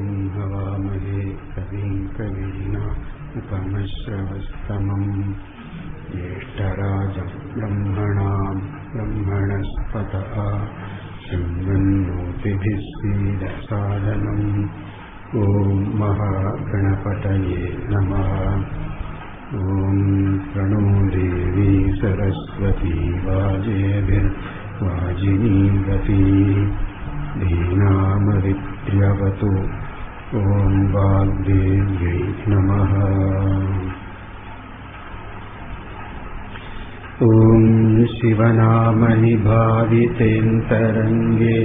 हवामहे कविं कवीनामुपमश्रवस्तमम् ज्येष्ठराजं ब्रह्मणां ब्रह्मणस्पतः शृण्वन्नोतिभिः सीदसादनम्। ॐ महागणपतये नमः। ॐ प्रणो देवी सरस्वती वाजेभिर्वाजिनीवती धीनामविद्यवतु। ॐ वाग्देव्यै नमः। ॐ शिवनामनिभावितेऽन्तरङ्गे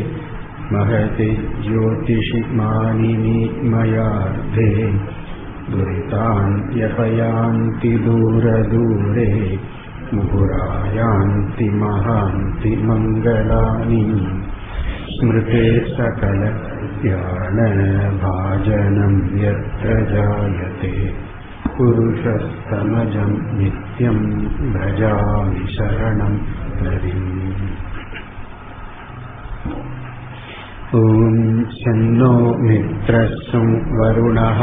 महति ज्योतिषि मानिनीमयार्धे दुरितान् व्यपयान्ति दूरदूरे मुहुरायान्ति महान्ति मङ्गलानि। स्मृते सकलज्ञानभाजनं यत्र जायते पुरुषस्तमजं नित्यं भजामि शरणं हरिम्। ॐ शन्नो मित्रः वरुणः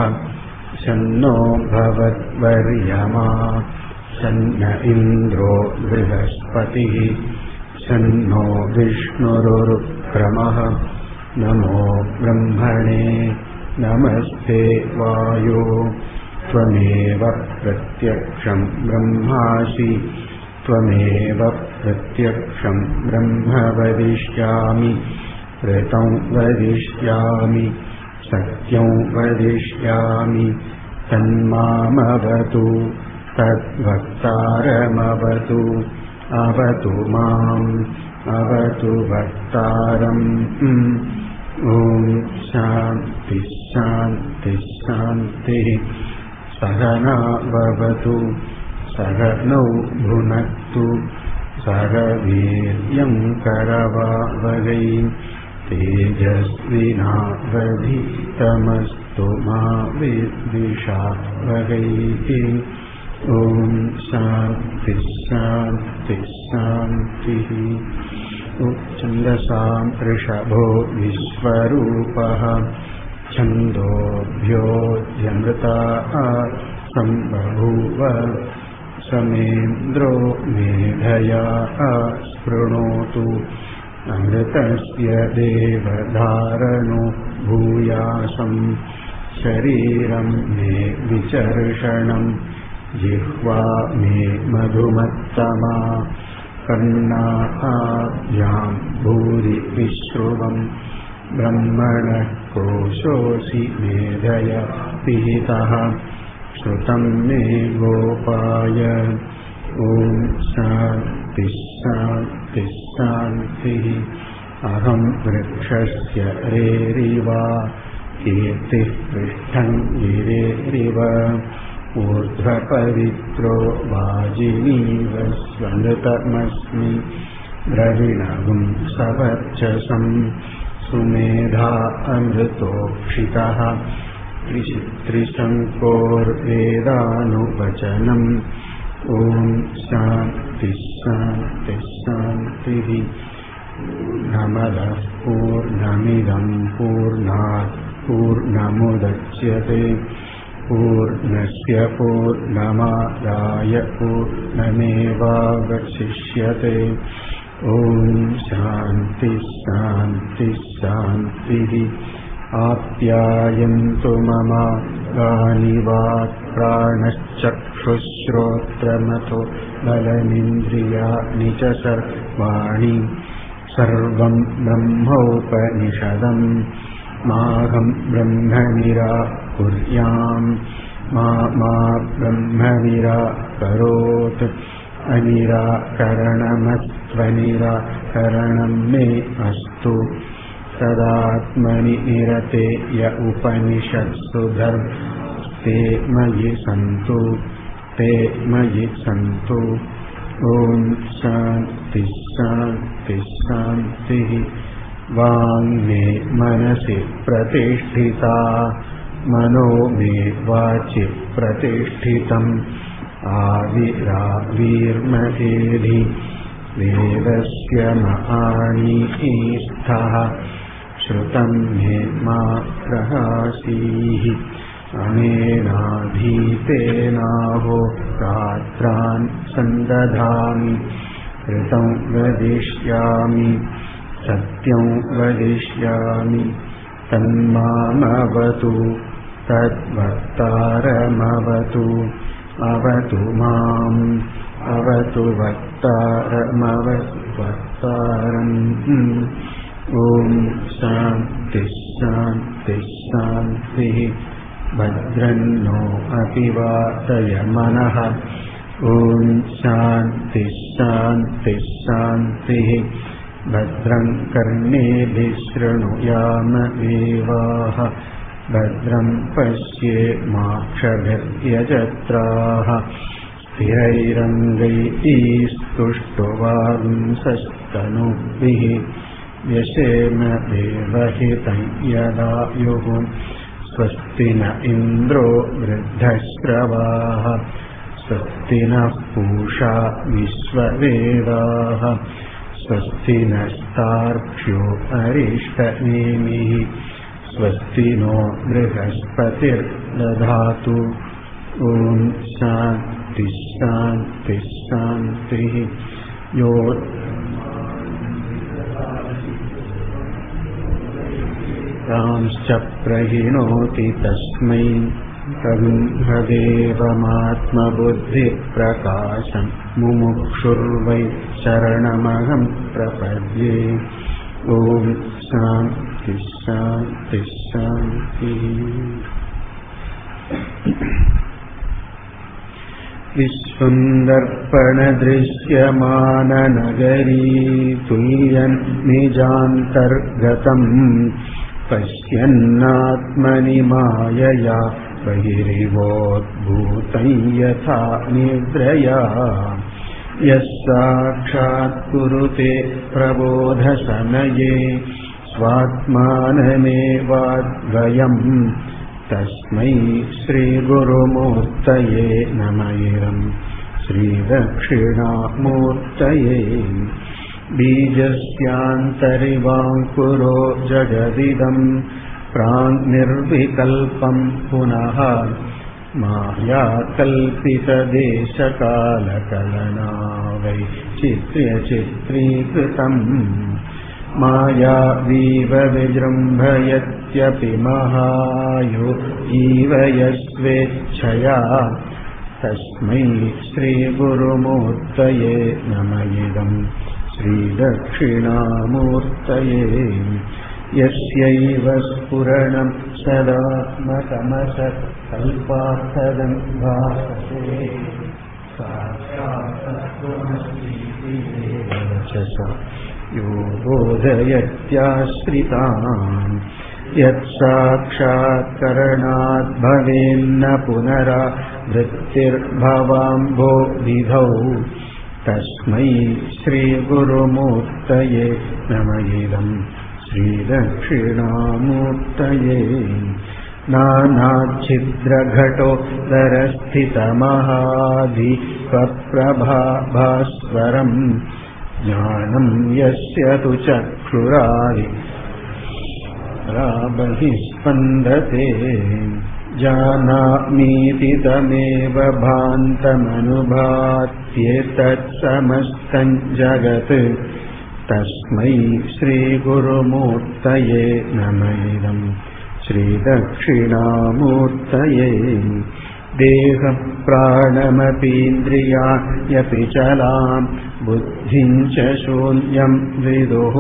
शन्नो भवद्वर्यमा शन्न इन्द्रो बृहस्पतिः शन्नो विष्णुरुक्रमः। नमो ब्रह्मणे नमस्ते वायो त्वमेव प्रत्यक्षं ब्रह्मासि त्वमेव प्रत्यक्षं ब्रह्म वदिष्यामि। ऋतं वदिष्यामि सत्यं वदिष्यामि तन्मामवतु तद्वक्तारमवतु। अवतु माम् अवतु वक्तारम्। ॐ शान्ति शान्ति शान्तिः। सहना भवतु सहनौ भुनक्तु सह वीर्यं करवावहै तेजस्विनावधीतमस्तु मा विद्विषावहै। ॐ शान्ति शान्ति शान्तिः। छन्दसां वृषभो विश्वरूपः छन्दोभ्योऽध्यमृताः सम्बभूव समेन्द्रो मेधया स्पृणोतु। अमृतस्य देवधारणो भूयासं शरीरं मे विचर्षणं जिह्वा मे मधुमत्तमा कर्णाभ्यां भूरि विश्रुवम् ब्रह्मणः कोशोऽसि मेधया पिहितः श्रुतं मे गोपाय। ॐ शान्ति शान्ति शान्तिः। अहं वृक्षस्य रेरिवा कीर्तिः पृष्ठं गिरेरिव ऊर्ध्वपवित्रो वाजिनीव स्वनृतमस्मि। द्रविणगुं सवर्चसं सुमेधा अमृतोक्षितः त्रिशङ्कोर्वेदानुवचनम्। ॐ शान्ति शान्ति शान्तिः। पूर्णमदः पूर्णमिदं पूर्णात् पूर्णमुदच्यते पूर्णस्य पूर्णमादाय पूर्णमेवावशिष्यते। ॐ शान्ति शान्ति शान्तिः। आप्यायन्तु ममाङ्गानि वाक्प्राणश्चक्षुश्रोत्रमथो बलमिन्द्रियाणि च सर्वाणि। सर्वं ब्रह्मोपनिषदम् माहं ब्रह्म निराकुर्याम्। मा ब्रह्म निराकरोत्। अनिराकरणमस्त्वनिराकरणं मे अस्तु। तदात्मनि निरते य उपनिषत्सु धर्मस्ते मयि सन्तु ते मयि सन्तु। ॐ शान्ति शान्ति शान्तिः। वाङ्मे मनसि प्रतिष्ठिता मनो मे वाचि प्रतिष्ठितम्। आविरावीर्महेधि वेदस्य महानीस्थः श्रुतं मे मा प्रहासीः अनेनाधीतेनाहो रात्रान् सन्दधामि ऋतं वदिष्यामि सत्यं वदिष्यामि तन्मामवतु तद्वक्तारमवतु अवतु माम् अवतु वक्तारमवतु वक्तारम् ॐ शान्ति शान्ति शान्तिः भद्रन्नो अपि वातयमनः ॐ शान्ति शान्ति शान्तिः भद्रं कर्णेभिः शृणुयाम देवाः भद्रं पश्येमाक्षभिर्यजत्राः स्थिरैरङ्गैस्तुष्टुवांसस्तनूभिः व्यशेम देवहितं यदायुः स्वस्ति न इन्द्रो वृद्धश्रवाः स्वस्ति नः पूषा विश्ववेदाः स्वस्ति नस्तार्क्ष्यो अरिष्टनेमिः स्वस्ति नो बृहस्पतिर्दधातु ॐ शान्ति शान्ति शान्तिः यो रांश्च प्रहिणोति तस्मै ब्रह्मदेवमात्मबुद्धिप्रकाशं मुमुक्षुर्वै शरणमहं प्रपद्ये ॐ शान्ति शान्ति शान्तिः विश्वं दर्पणदृश्यमाननगरी तुल्यन् निजान्तर्गतम् पश्यन्नात्मनि मायया बहिरिवोद्भूतं यथा निद्रया यः साक्षात् कुरुते प्रबोधसमये स्वात्मानमेवाद्वयम् तस्मै श्रीगुरुमूर्तये नमः श्रीदक्षिणामूर्तये बीजस्यान्तरिवाङ्कुरो जगदिदं प्राङ्निर्विकल्पं पुनः मायाकल्पितदेशकालकलना वैचित्र्यचित्रीकृतम् मायावीव विजृम्भयत्यपि महायो जीवयस्वेच्छया तस्मै श्रीगुरुमूर्तये नमः श्रीदक्षिणामूर्तये यस्यैव स्फुरणं सदात्मकमसत्कल्पार्थदं भासते साक्षात्तत्त्वमस्तीति यो बोधयत्याश्रितान् यत्साक्षात्करणात् भवेन्न पुनरावृत्तिर्भवाम्भो विधौ तस्मै श्रीगुरुमूर्तये नमः श्रीदक्षिणामूर्तये नानाच्छिद्रघटोदरस्थितमहादीपप्रभाभास्वरम् ज्ञानं यस्य तु चक्षुरादिबहिः स्पन्दते जानामीति तमेव भान्तमनुभात्येतत्समस्तं जगत् तस्मै श्रीगुरुमूर्तये नमः श्रीदक्षिणामूर्तये देहं प्राणमपीन्द्रियाण्यपि चलां बुद्धिं च शून्यं विदुः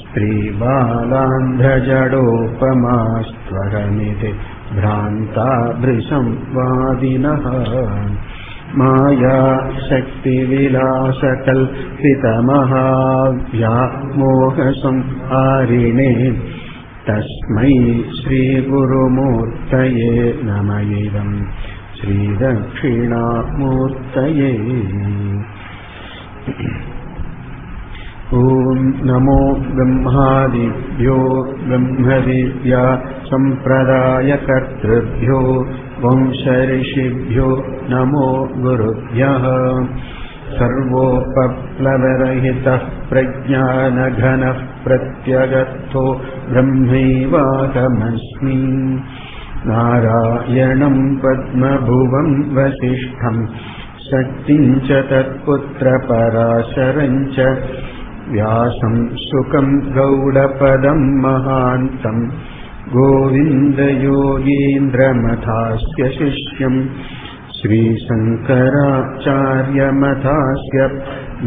स्त्रीबालान्धजडोपमास्त्वरमिति भ्रान्ता भृशंवादिनः माया शक्तिविलासकल्पितमहाव्यामोहसंहारिणे तस्मै श्रीगुरुमूर्तये नमः श्रीदक्षिणामूर्तये ॐ नमो ब्रह्मादिभ्यो ब्रह्मविद्या सम्प्रदायकर्तृभ्यो वंशऋषिभ्यो नमो गुरुभ्यः सर्वोपप्लवरहितः प्रज्ञानघनः प्रत्यगर्थो ब्रह्मैवाहमस्मि नारायणं पद्मभुवं वसिष्ठं शक्तिं च तत्पुत्रपराशरं च व्यासं शुकं गौडपदं महान्तं गोविन्दयोगीन्द्रमथास्य शिष्यं श्रीशङ्कराचार्यमथास्य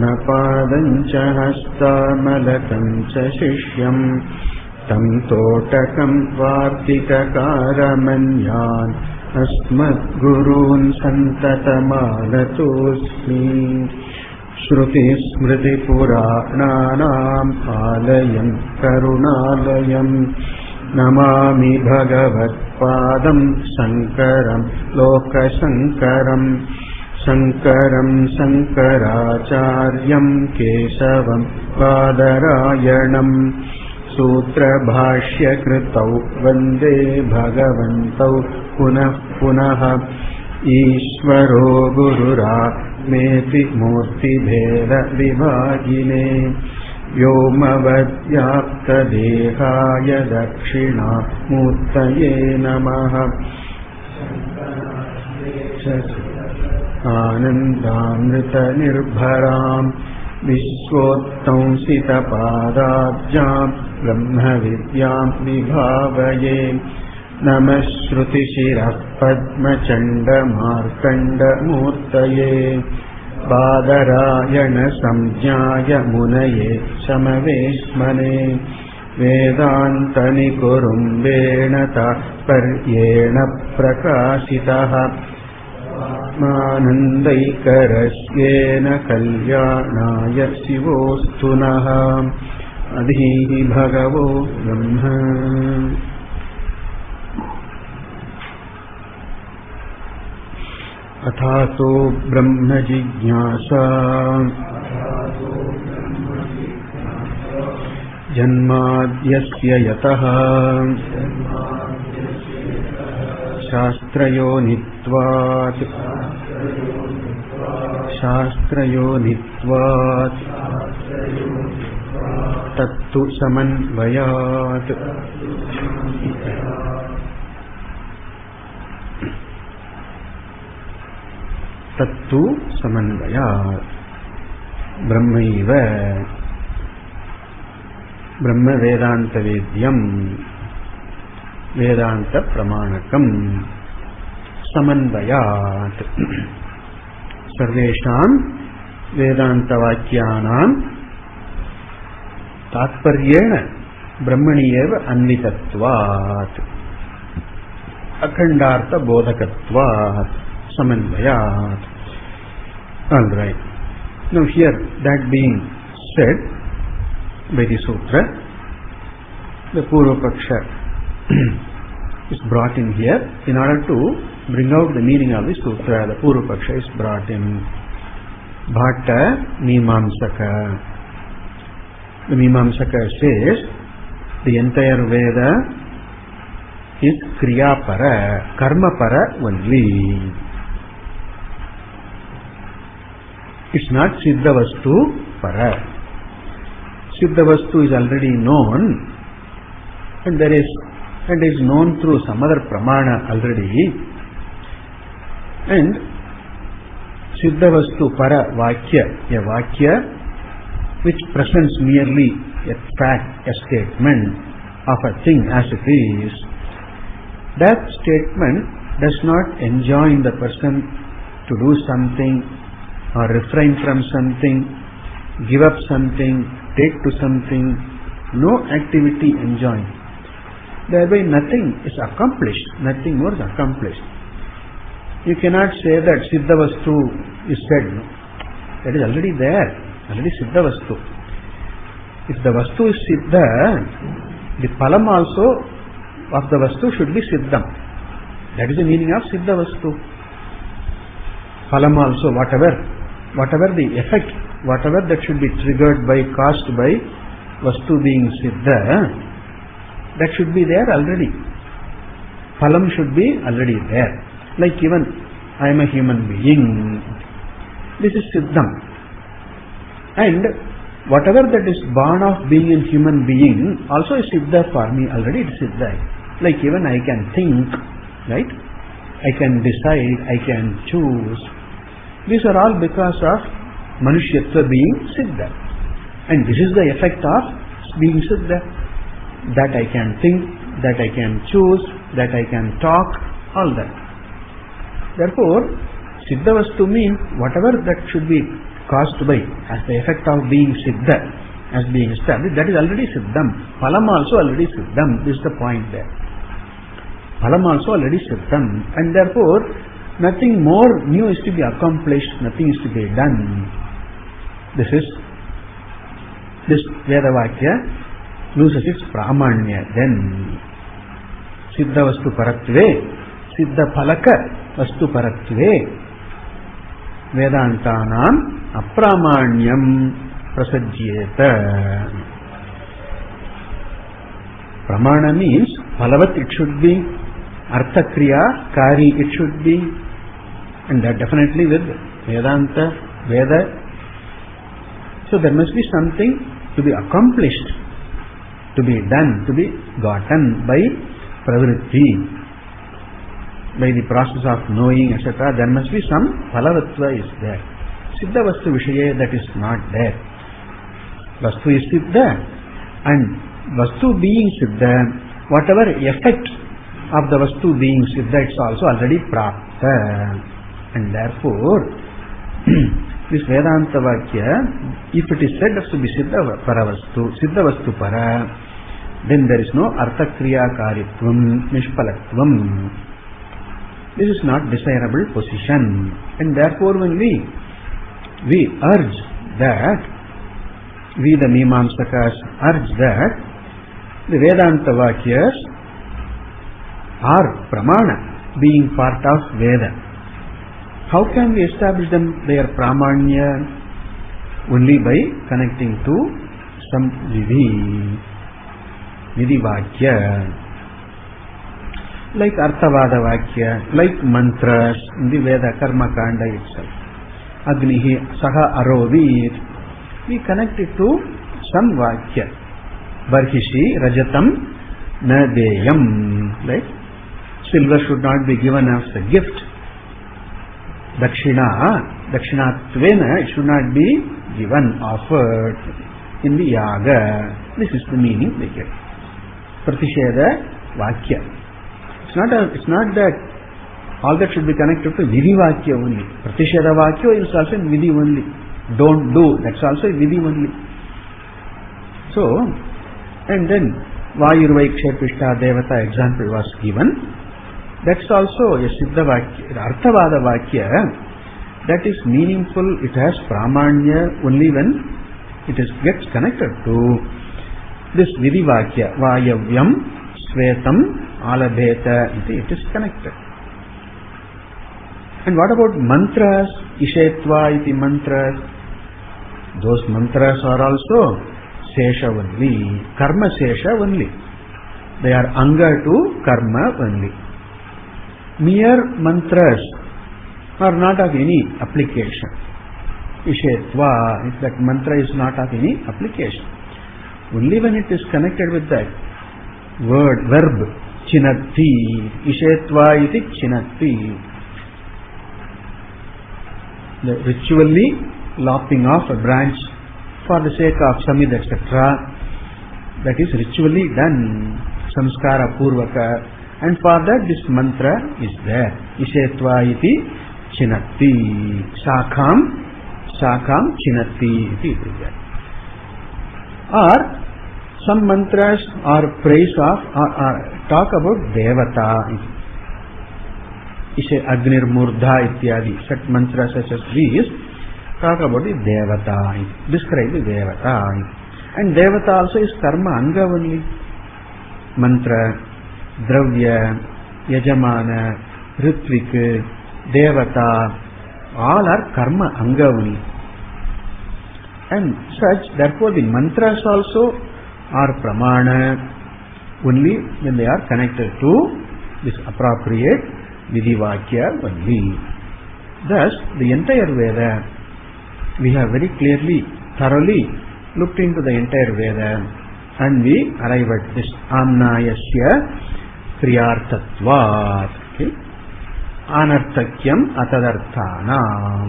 नपादं च हस्तामलकं च शिष्यं तं तोटकं वार्तिककारमन्यान् अस्मद्गुरून् सन्ततमानतोऽस्मि श्रुतिस्मृतिपुराणानाम् आलयं करुणालयं नमामि भगवत्पादं शङ्करं लोकशङ्करं शङ्करं शङ्कराचार्यं केशवं बादरायणं सूत्रभाष्यकृतौ वन्दे भगवन्तौ पुनः पुनः ईश्वरो गुरुरात्मेति मूर्तिभेदविभागिने व्योमवद्व्याप्तदेहाय दक्षिणामूर्तये नमः आनन्दामृतनिर्भरां विश्वोत्तंसितपादाब्जां ब्रह्मविद्यां विभावये नमः श्रुतिशिरः पद्मचण्डमार्कण्डमूर्तये बादरायणसंज्ञाय मुनये समवेश्मने वेदान्तनिकुरुम्बेण तात्पर्येण प्रकाशितः आनन्दैकरस्येन कल्याणाय शिवोऽस्तु नः अधीः भगवो ब्रह्म अथातो ब्रह्मजिज्ञासा जन्माद्यस्य यतः शास्त्रयोनित्वात् तत्तु समन्वयात् तत्तु समन्वयात् ब्रह्मैव ब्रह्मवेदान्तवेद्यं वेदान्तप्रमाणकं समन्वयात् सर्वेषां वेदान्तवाक्यानां तात्पर्येण ब्रह्मणि एव अन्वितत्वात् अखण्डार्थबोधकत्वात् samanvayat. All right. Now here, that being said by the sutra, the Purva Paksha is brought in here in order to bring out the meaning of the sutra. The Purva Paksha is brought in. Bhatta Mimamsaka. The Mimamsaka says the entire Veda is Kriya Para, Karma Para only. It's not Siddha Vastu Para. Siddha Vastu is already known, and is known through some other Pramana already. And Siddha Vastu Para Vakya, a Vakya which presents merely a fact, a statement of a thing as it is. That statement does not enjoin the person to do something or refrain from something, give up something, take to something. No activity enjoined. Thereby nothing is accomplished, nothing more is accomplished. You cannot say that Siddha Vastu is said. No? That is already there, already Siddha Vastu. If the Vastu is Siddha, the Phalam also of the Vastu should be Siddham. That is the meaning of Siddha Vastu. Phalam also, whatever the effect, whatever that should be triggered by, caused by Vastu being Siddha, that should be there already. Phalam should be already there. Like even I am a human being. This is Siddham. And whatever that is born of being a human being also is Siddha for me already. It is Siddha. Like even I can think, right? I can decide, I can choose. These are all because of Manushyatva being Siddha. And this is the effect of being Siddha. That I can think, that I can choose, that I can talk, all that. Therefore, Siddha Vastu means whatever that should be caused by as the effect of being Siddha, as being established, that is already Siddham. Phalam also already Siddham. This is the point there. Phalam also already Siddham. And therefore, nothing more new is to be accomplished, nothing is to be done. This Veda Vakya loses its Pramanya then. Siddha Vastu Paratve, Siddha Phalaka Vastu Paratve, Vedantanam Apramanyam Prasajyeta. Pramana means Phalavat it should be, Artha Kriya, Kari it should be, and that definitely with Vedanta, Veda. So there must be something to be accomplished, to be done, to be gotten by pravritti, by the process of knowing, etc. There must be some phalavatva is there. Siddha Vastu Vishaye that is not there. Vastu is Siddha, and Vastu being Siddha, whatever effect of the Vastu being Siddha, it's also already Prapta. And therefore, this Vedanta Vakya, if it is said as to be Siddha Paravastu, Siddha Vastu Para, then there is no Artha Kriya Karitvam, Nishpalatvam. This is not desirable position. And therefore when we urge that, we the Mimamsakas urge that the Vedanta Vakyas are Pramana, being part of Veda. How can we establish them? Their Pramanya only by connecting to some Vidhi Vakya, like Arthavada Vakya, like mantras in the Veda Karma Kanda itself. Agnihi Saha Arovit. We connect it to some Vakya. Barhishi Rajatam Na Deyam. Like silver should not be given as a gift. Dakshinattvena, it should not be given, offered in the Yaga. This is the meaning they get. Pratisheda Vakya. It's not that all that should be connected to Vidhi Vakya only. Pratisheda Vakya is also in Vidhi only. Don't do, that's also in Vidhi only. So, and then Vayurvaikshepishta Devata example was given. That's also a Siddha Vakya, Arthavada Vakya, that is meaningful, it has Pramanya only when it gets connected to this Vidhi Vakya, Vayavyam, Svetam, Alabheta, it is connected. And what about mantras, Ishetva iti mantras? Those mantras are also Sesha only, Karma Sesha only. They are Anga to Karma only. Mere mantras are not of any application. Ishetva, if that mantra is not of any application. Only when it is connected with that word, verb, chinatti, Ishetva iti chinatti. The ritually lopping off a branch for the sake of samid, etc. That is ritually done, samskara purvaka. And for that this mantra is there. Ishetva iti chinatti. Shakam chinatti iti is there. Or some mantras are praise of or talk about Devata. Ishe Agnir Murdha ityadi. Such mantras such as these talk about the Devata. Describe the Devata. And Devata also is karma anga only. Mantra, Dravya, Yajamana, Ritvik, Devata, all are karma anga only. And such, therefore the mantras also are pramana only when they are connected to this appropriate Vidhi Vakya only. Thus, the entire Veda, we have very clearly thoroughly looked into the entire Veda and we arrive at this Amnayasya Kriyartatvat. Okay? Anarthakyam Atadarthanam.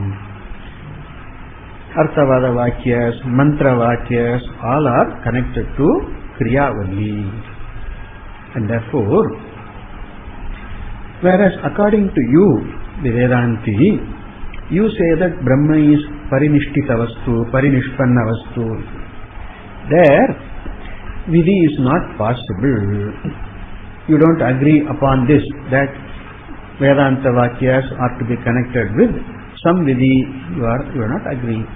Arthavada Vakyas, Mantra Vakyas, all are connected to Kriya only. And therefore, whereas according to you, the Vedanti, you say that Brahma is Parinishthita Vastu, Parinishpanna Vastu. There, Vidhi is not possible. You don't agree upon this, that Vedanta Vakyas are to be connected with some Vidhi. You are not agreeing.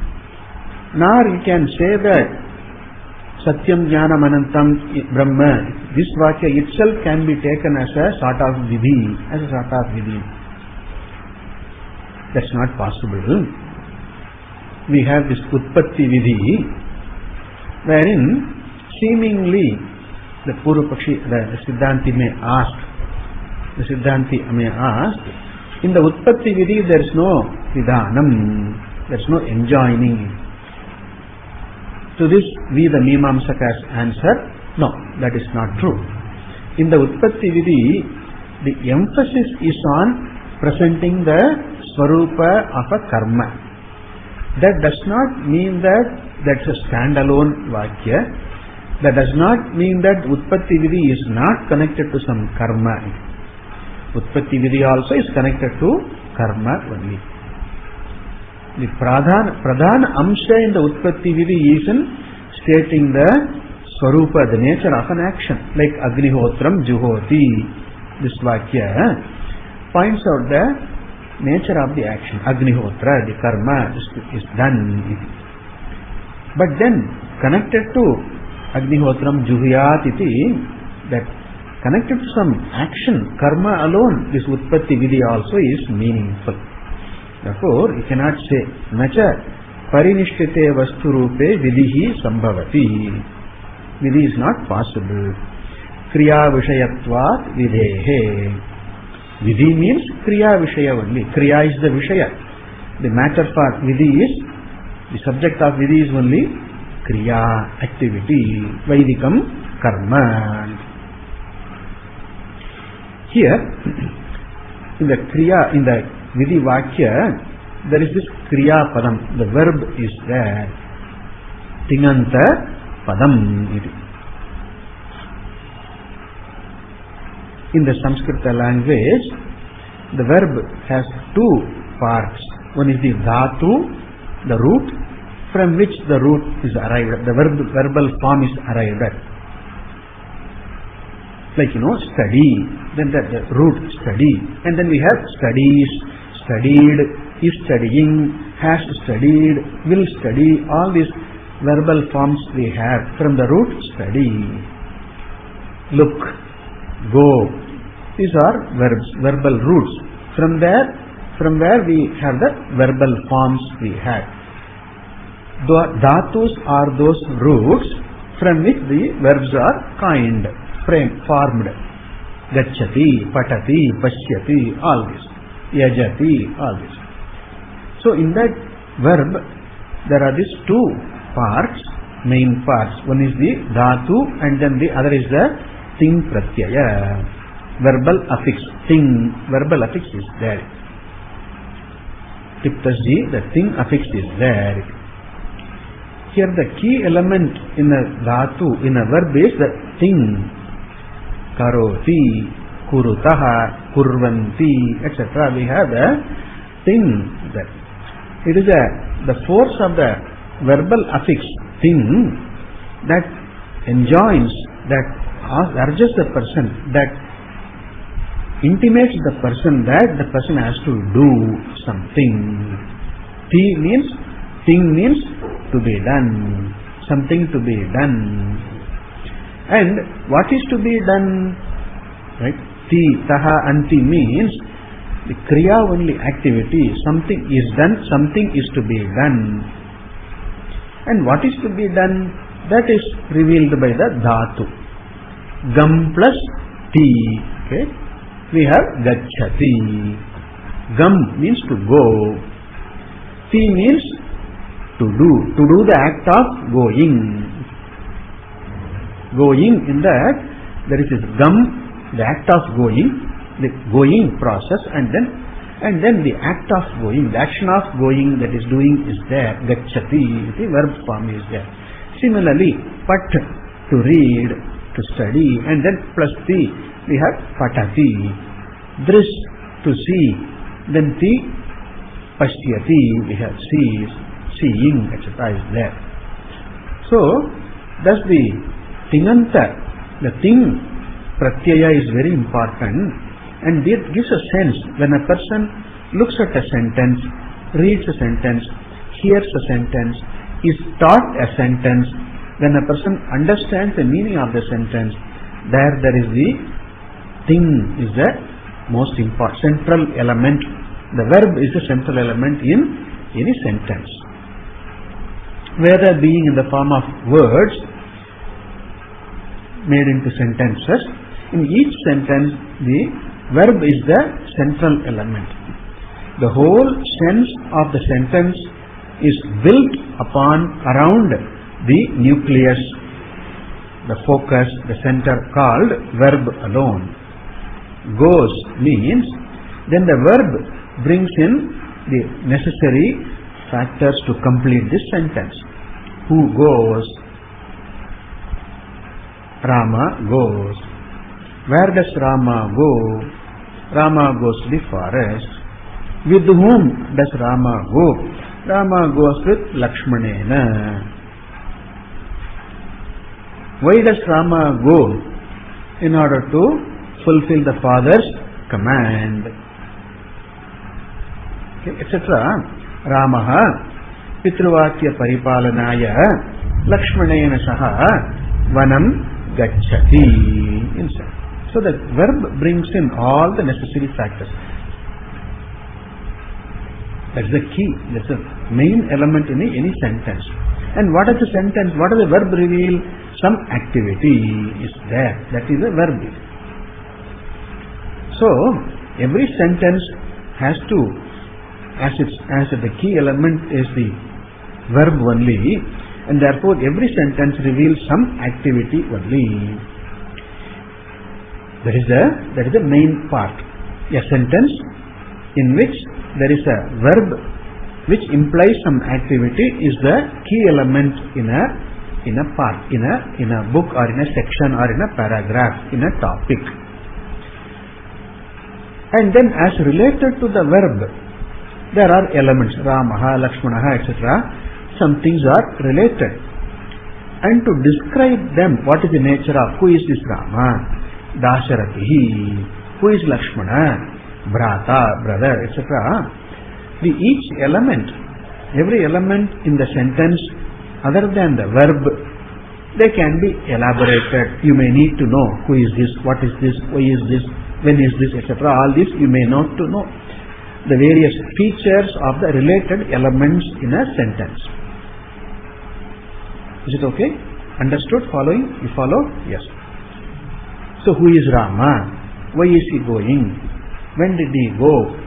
Nor you can say that Satyam Jnanam Anantam Brahma, this Vakya itself can be taken as a sort of Vidhi, That's not possible. We have this Utpatti Vidhi, wherein seemingly the Purvapakshi, the Siddhanti may ask, in the Utpatti Vidhi there is no Vidhanam, there is no enjoining. To this, we the Mimamsakas answer, no, that is not true. In the Utpatti Vidhi, the emphasis is on presenting the Swarupa of a karma. That does not mean that that's a standalone Vakya. That does not mean that Utpatti Vidhi is not connected to some karma. Utpatti Vidhi also is connected to karma only. The Pradhana Amsha in the Utpatti Vidhi is in stating the Swarupa, the nature of an action, like Agnihotram Juhoti. This Vakya points out the nature of the action. Agnihotra, the karma is done. But then, connected to Agnihotram Juhyat iti, that connected to some action, karma alone, this Utpatti Vidhi also is meaningful. Therefore, you cannot say, Nacha Parinishthite Vasturupe Vidhihi Sambhavati. Vidhi is not possible. Kriya Vishayatvat Vidhehe. Vidhi means Kriya Vishaya only. Kriya is the Vishaya. The matter for Vidhi is, the subject of Vidhi is only Kriya, activity, Vaidikam, Karma. Here, in the Kriya, in the Vidhi Vakya, there is this Kriya Padam. The verb is there. Tinganta Padam. In the Sanskrit language, the verb has two parts. One is the Dhatu, the root, from which the root is arrived at. The verbal form is arrived at. Like, study, then the root study. And then we have studies, studied, is studying, has studied, will study. All these verbal forms we have from the root study. Look, go. These are verbs, verbal roots. From where we have the verbal forms we have. The dhatus are those roots from which the verbs are coined, formed. Gacchati, patati, pashyati, all this. Yajati, all this. So in that verb, there are these two parts, main parts. One is the dhatu and then the other is the ting pratyaya. Verbal affix. Ting, verbal affix is there. Tiptasji, the ting affix is there. Here the key element in a dhatu, in a verb is the ting. Karoti, kurutaha, kurvanti, etc. We have the ting there. It is the force of the verbal affix, ting, that enjoins, that urges the person, that intimates the person that the person has to do something. Ting means to be done, something to be done. And what is to be done? Right? Ti, taha, anti means the kriya only activity. Something is done, something is to be done. And what is to be done? That is revealed by the dhatu. Gam plus ti. Okay? We have gacchati. Gam means to go. Ti means to do the act of going. Going, in that there is this gam, the act of going, the going process, and then the act of going, the action of going, that is doing, is there. Gacchati, the verb form is there. Similarly, pat, to read, to study, and then plus ti, we have patati. Drish, to see, then ti, pashyati, we have seeing, etc. is there. So, thus the tinganta, the thing, pratyaya is very important, and it gives a sense. When a person looks at a sentence, reads a sentence, hears a sentence, is taught a sentence, when a person understands the meaning of the sentence, there is the thing is the most important, central element. The verb is the central element in any sentence. Whether being in the form of words made into sentences, in each sentence the verb is the central element. The whole sense of the sentence is built around the nucleus, the focus, the center, called verb alone. Goes means, then the verb brings in the necessary factors to complete this sentence. Who goes? Rama goes. Where does Rama go? Rama goes to the forest. With whom does Rama go? Rama goes with Lakshmanena. Why does Rama go? In order to fulfill the father's command, etc. Ramaha pitruvakya paripalanaya Lakshmanena saha vanam gacchati. So the verb brings in all the necessary factors. That's the key. That's the main element in any sentence. And what is the sentence? What does the verb reveal? Some activity is there. That is the verb. So every sentence has to, as the key element is the verb only, and therefore every sentence reveals some activity only. That is the main part. A sentence in which there is a verb which implies some activity is the key element in a part, in a book, or in a section, or in a paragraph, in a topic. And then as related to the verb, there are elements, Ramaha, Lakshmanaha, etc. Some things are related. And to describe them, what is the nature of, who is this Rama? Dasharatihi. Who is Lakshmana? Bhrata, brother, etc. Each element, every element in the sentence, other than the verb, they can be elaborated. You may need to know who is this, what is this, why is this, when is this, etc. All this you may not to know. The various features of the related elements in a sentence. Is it okay? Understood? Following? You follow? Yes. So who is Rama? Why is he going? When did he go?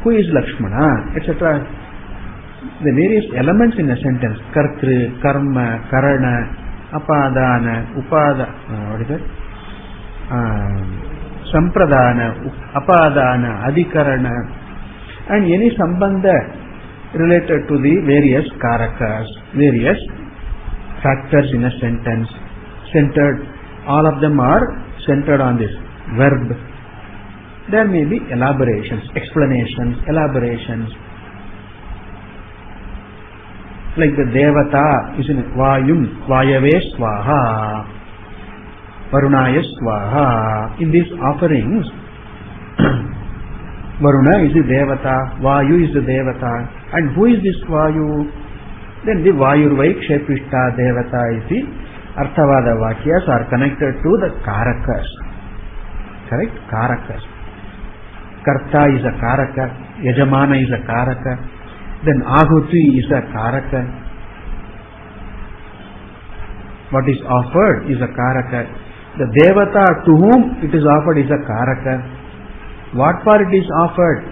Who is Lakshmana? Etc. The various elements in a sentence. Kartri, Karma, Karana, Apadana, what is it? Sampradana, Apadana, Adhikarana, and any sambandha related to the various karakas, various factors in a sentence, centered, all of them are centered on this verb. There may be elaborations, explanations, elaborations. Like the Devata is in Vayum, Vayave Swaha, Varunaya Swaha. In these offerings, Varuna is the Devata, Vayu is the Devata. And who is this Vayu? Then the Vayurvai Kshepishta Devata is the Arthavada Vakyas are connected to the Karakas. Correct? Karakas. Karta is a Karaka, Yajamana is a Karaka, then Ahuti is a Karaka. What is offered is a Karaka. The Devata to whom it is offered is a Karaka. What for it is offered?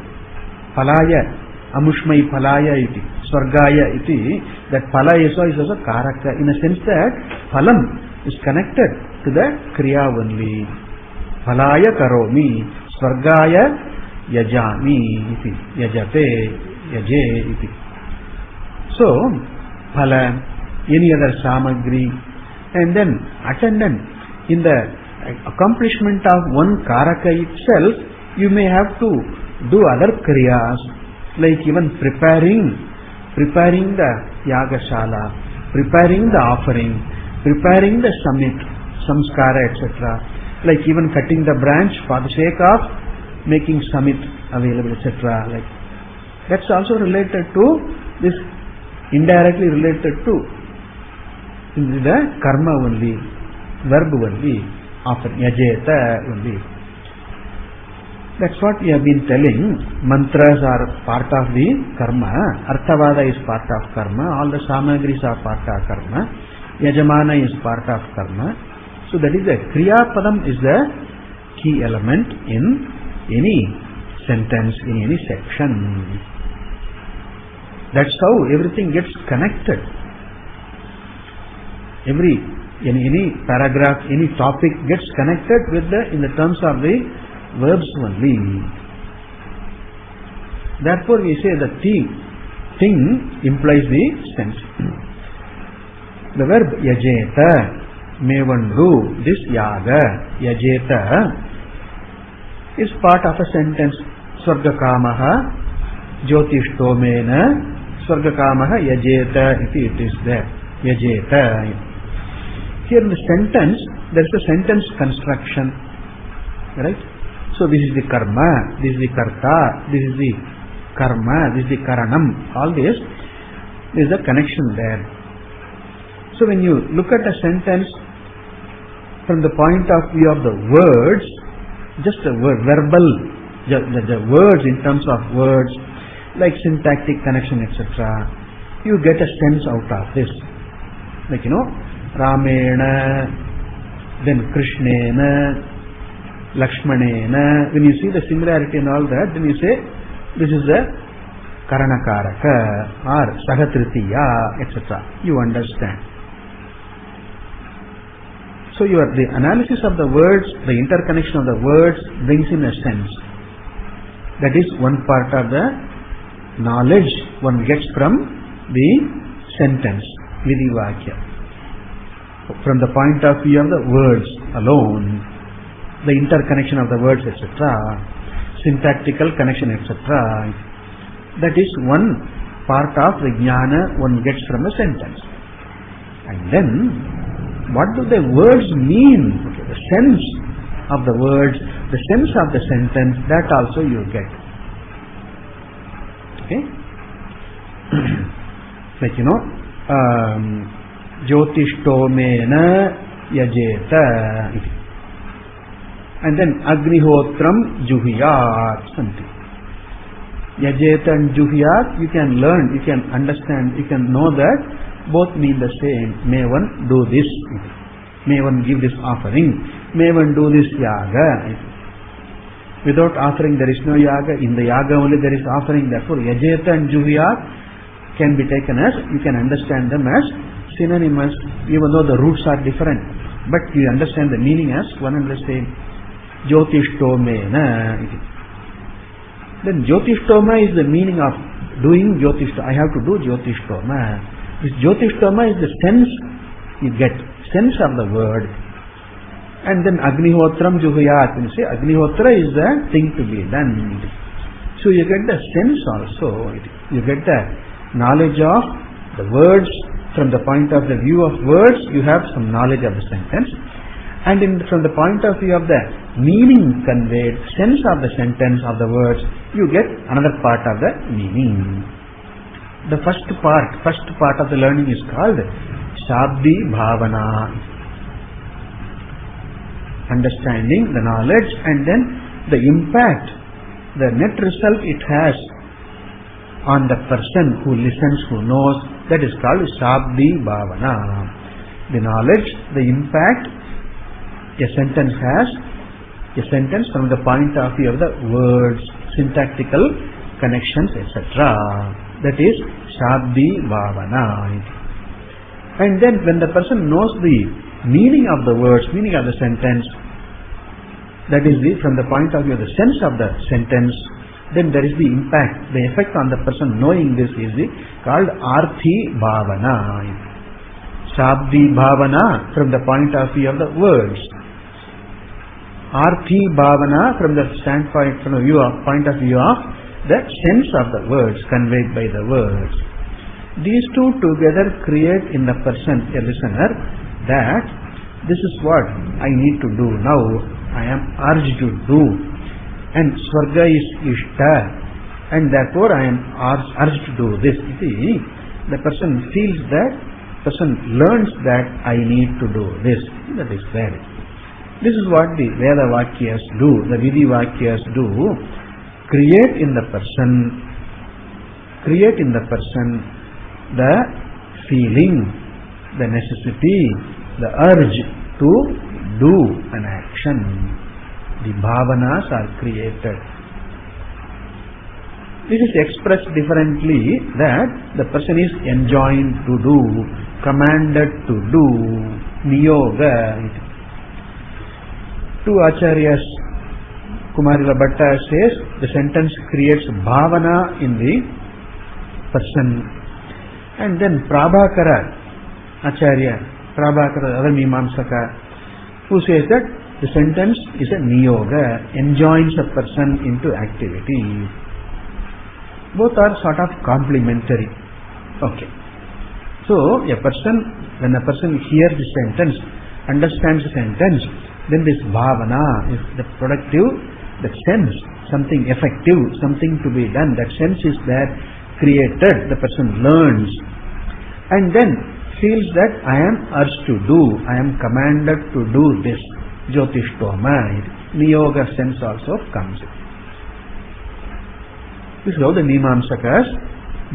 Phalaya, Amushmai Phalaya iti. Swargaya iti, that phala is also karaka, in a sense that phalam is connected to the kriya only. Phalaya karomi, Swargaya yajami iti, yajate, yaje iti. So, phala, any other samagri, and then attendant. In the accomplishment of one karaka itself, you may have to do other kriyas, like even preparing the yagashala, preparing the offering, preparing the summit, samskara, etc. Like even cutting the branch for the sake of making summit available, etc. Like that's also related to this, indirectly related to the karma only, verb only, offering, yajeta only. That's what we have been telling. Mantras are part of the karma. Arthavada is part of karma. All the samagris are part of karma. Yajamana is part of karma. So that is the Kriya Padam is the key element in any sentence, in any section. That's how everything gets connected. In any paragraph, any topic gets connected with in the terms of the verbs only. Therefore we say the thing implies the sense. The verb yajeta, may one do this yaga, yajeta, is part of a sentence. Swargakamaha jyotishtomena swargakamaha yajeta iti, it is there. Yajeta. Here in the sentence, there is a sentence construction. Right? So this is the karma, this is the karta, this is the karma, this is the karanam. All this, there is a connection there. So when you look at a sentence from the point of view of the words, just the word, verbal, the words in terms of words, like syntactic connection, etc., you get a sense out of this. Like, Ramena, then Krishnena, Lakshmanena. When you see the similarity and all that, then you say this is a Karanakaraka or Sahatritiya, etc. You understand. So the analysis of the words, the interconnection of the words brings in a sense. That is one part of the knowledge one gets from the sentence, Vidivakya. From the point of view of the words alone, the interconnection of the words, etc., syntactical connection, etc. That is one part of the jnana one gets from a sentence. And then, what do the words mean? Okay, the sense of the words, the sense of the sentence, that also you get. Okay? Like, Jyotishtomena yajeta. And then Agnihotram Juhiyat, something. Yajeta and Juhiyat, you can learn, you can understand, you can know that both mean the same. May one do this, may one give this offering, may one do this yaga. Without offering there is no yaga, in the yaga only there is offering. Therefore Yajeta and Juhiyat can be taken as, you can understand them as synonymous, even though the roots are different. But you understand the meaning as one and the same. Jyotishtomena. Then Jyotishtoma is the meaning of doing Jyotishtoma. I have to do Jyotishtoma. This Jyotishtoma is the sense you get, sense of the word. And then Agnihotram Juhuyat. You say Agnihotra is the thing to be done. So you get the sense also. You get the knowledge of the words. From the point of the view of words, you have some knowledge of the sentence. And from the point of view of the meaning conveyed, sense of the sentence of the words, you get another part of the meaning. The first part of the learning is called Shabdi Bhavana. Understanding the knowledge and then the impact, the net result it has on the person who listens, who knows, that is called Shabdi Bhavana. The knowledge, the impact a sentence has, a sentence from the point of view of the words, syntactical connections, etc. That is Shabdi Bhavana. And then when the person knows the meaning of the words, meaning of the sentence, that is from the point of view of the sense of the sentence, then there is the impact, the effect on the person knowing this is called Arthi Bhavana. Shabdi Bhavana from the point of view of the words. Arthi Bhavana from the standpoint, from the point of view of the sense of the words conveyed by the words. These two together create in the person, a listener, that this is what I need to do now, I am urged to do, and Swarga is Ishta, and therefore I am urged to do this. The person feels that, person learns that I need to do this. That is there. This is what the Veda Vakyas do, the Vidhi Vakyas do, create in the person the feeling, the necessity, the urge to do an action. The bhavanas are created. This is expressed differently, that the person is enjoined to do, commanded to do, niyoga. Two acharyas, Kumarila Bhatta says, the sentence creates bhavana in the person. And then Prabhakara Acharya, Prabhakara, other Mimamsaka, who says that the sentence is a niyoga, enjoins a person into activity. Both are sort of complementary. Okay. So, when a person hears the sentence, understands the sentence, then this bhavana is the productive, the sense, something effective, something to be done, that sense is there, created, the person learns, and then feels that I am urged to do, I am commanded to do this. Jyotishtoma, niyoga sense also comes in. This is how the Mimamsakas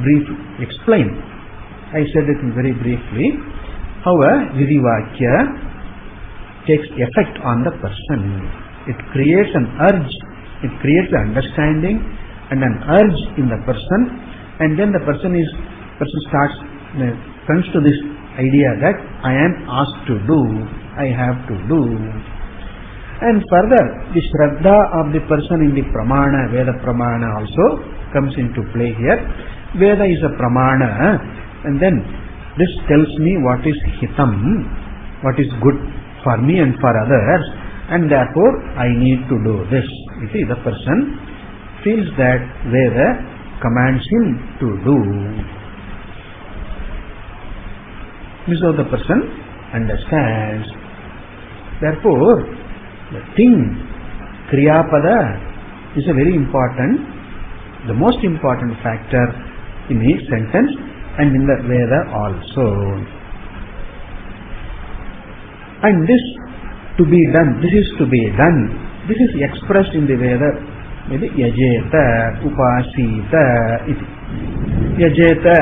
briefly explain. I said it very briefly. How a Vidhivakya takes effect on the person. It creates an urge, it creates an understanding and an urge in the person, and then the person comes to this idea that I am asked to do, I have to do. And further, the Shraddha of the person in the Pramana, Veda Pramana also comes into play here. Veda is a Pramana, and then this tells me what is hitam, what is good for me and for others, and therefore I need to do this. You see, the person feels that Veda commands him to do. This is how the person understands. Therefore, the thing, Kriyapada, is a very important, the most important factor in a sentence and in the Veda also. And this to be done, this is to be done, this is expressed in the Veda, maybe Yajeta, Upasita, Yajeta,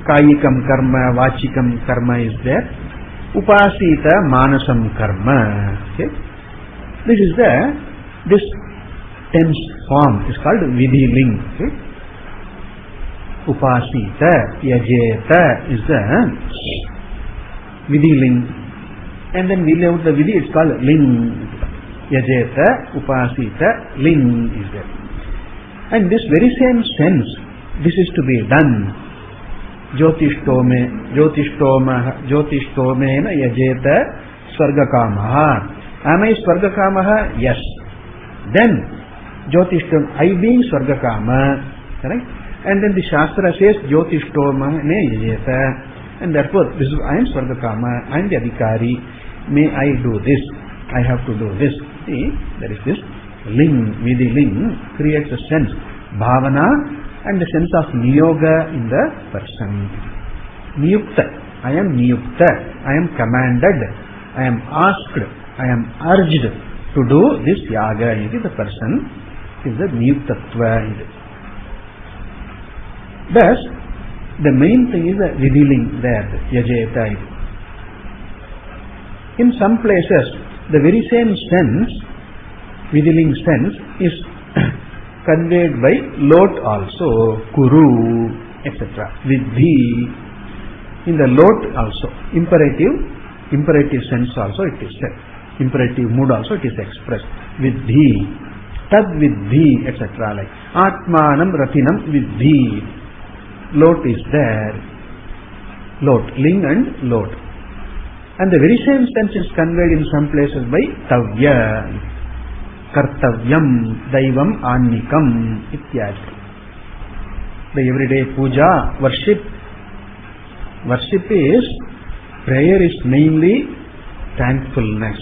Kayikam karma, Vachikam karma is there, Upasita, Manasam karma. Okay? This is this tense form is called Vidhiling. Okay? Upasita, Yajeta is the Vidhiling. And then without the Vidhi, it's called Ling. Yajeta, Upasita, Ling is there. And this very same sense, this is to be done. Jyotishtome, Jyotishtome Yajeta Swargakamaha. Am I Swargakamaha? Yes. Then Jyotishtoma, I being Swargakama, correct? And then the Shastra says Jyotishtoma Yajeta, and therefore this is I am Swargakama, I am the Adhikari, may I do this, I have to do this. See, there is this Ling, Vidhi Ling creates a sense, Bhavana, and the sense of Niyoga in the person. Niyukta, I am Niyukta, I am commanded, I am asked, I am urged to do this yaga. It is the person, it is the Niyuktatva. Thus, the main thing is the Vidhiling there, Yajeta. In some places, the very same sense, Vidhiling sense, is conveyed by lot also. Kuru, etc. Vidhi. In the lot also, imperative sense also it is said. Imperative mood also it is expressed. Vidhi, tad vidhi, etc. Like Atmanam Ratinam vidhi. Lot is there. Lot, ling and lot. And the very same sense is conveyed in some places by tavya, kartavyam, daivam, annikam, ityadi. The everyday puja, worship. Worship is, prayer is mainly thankfulness.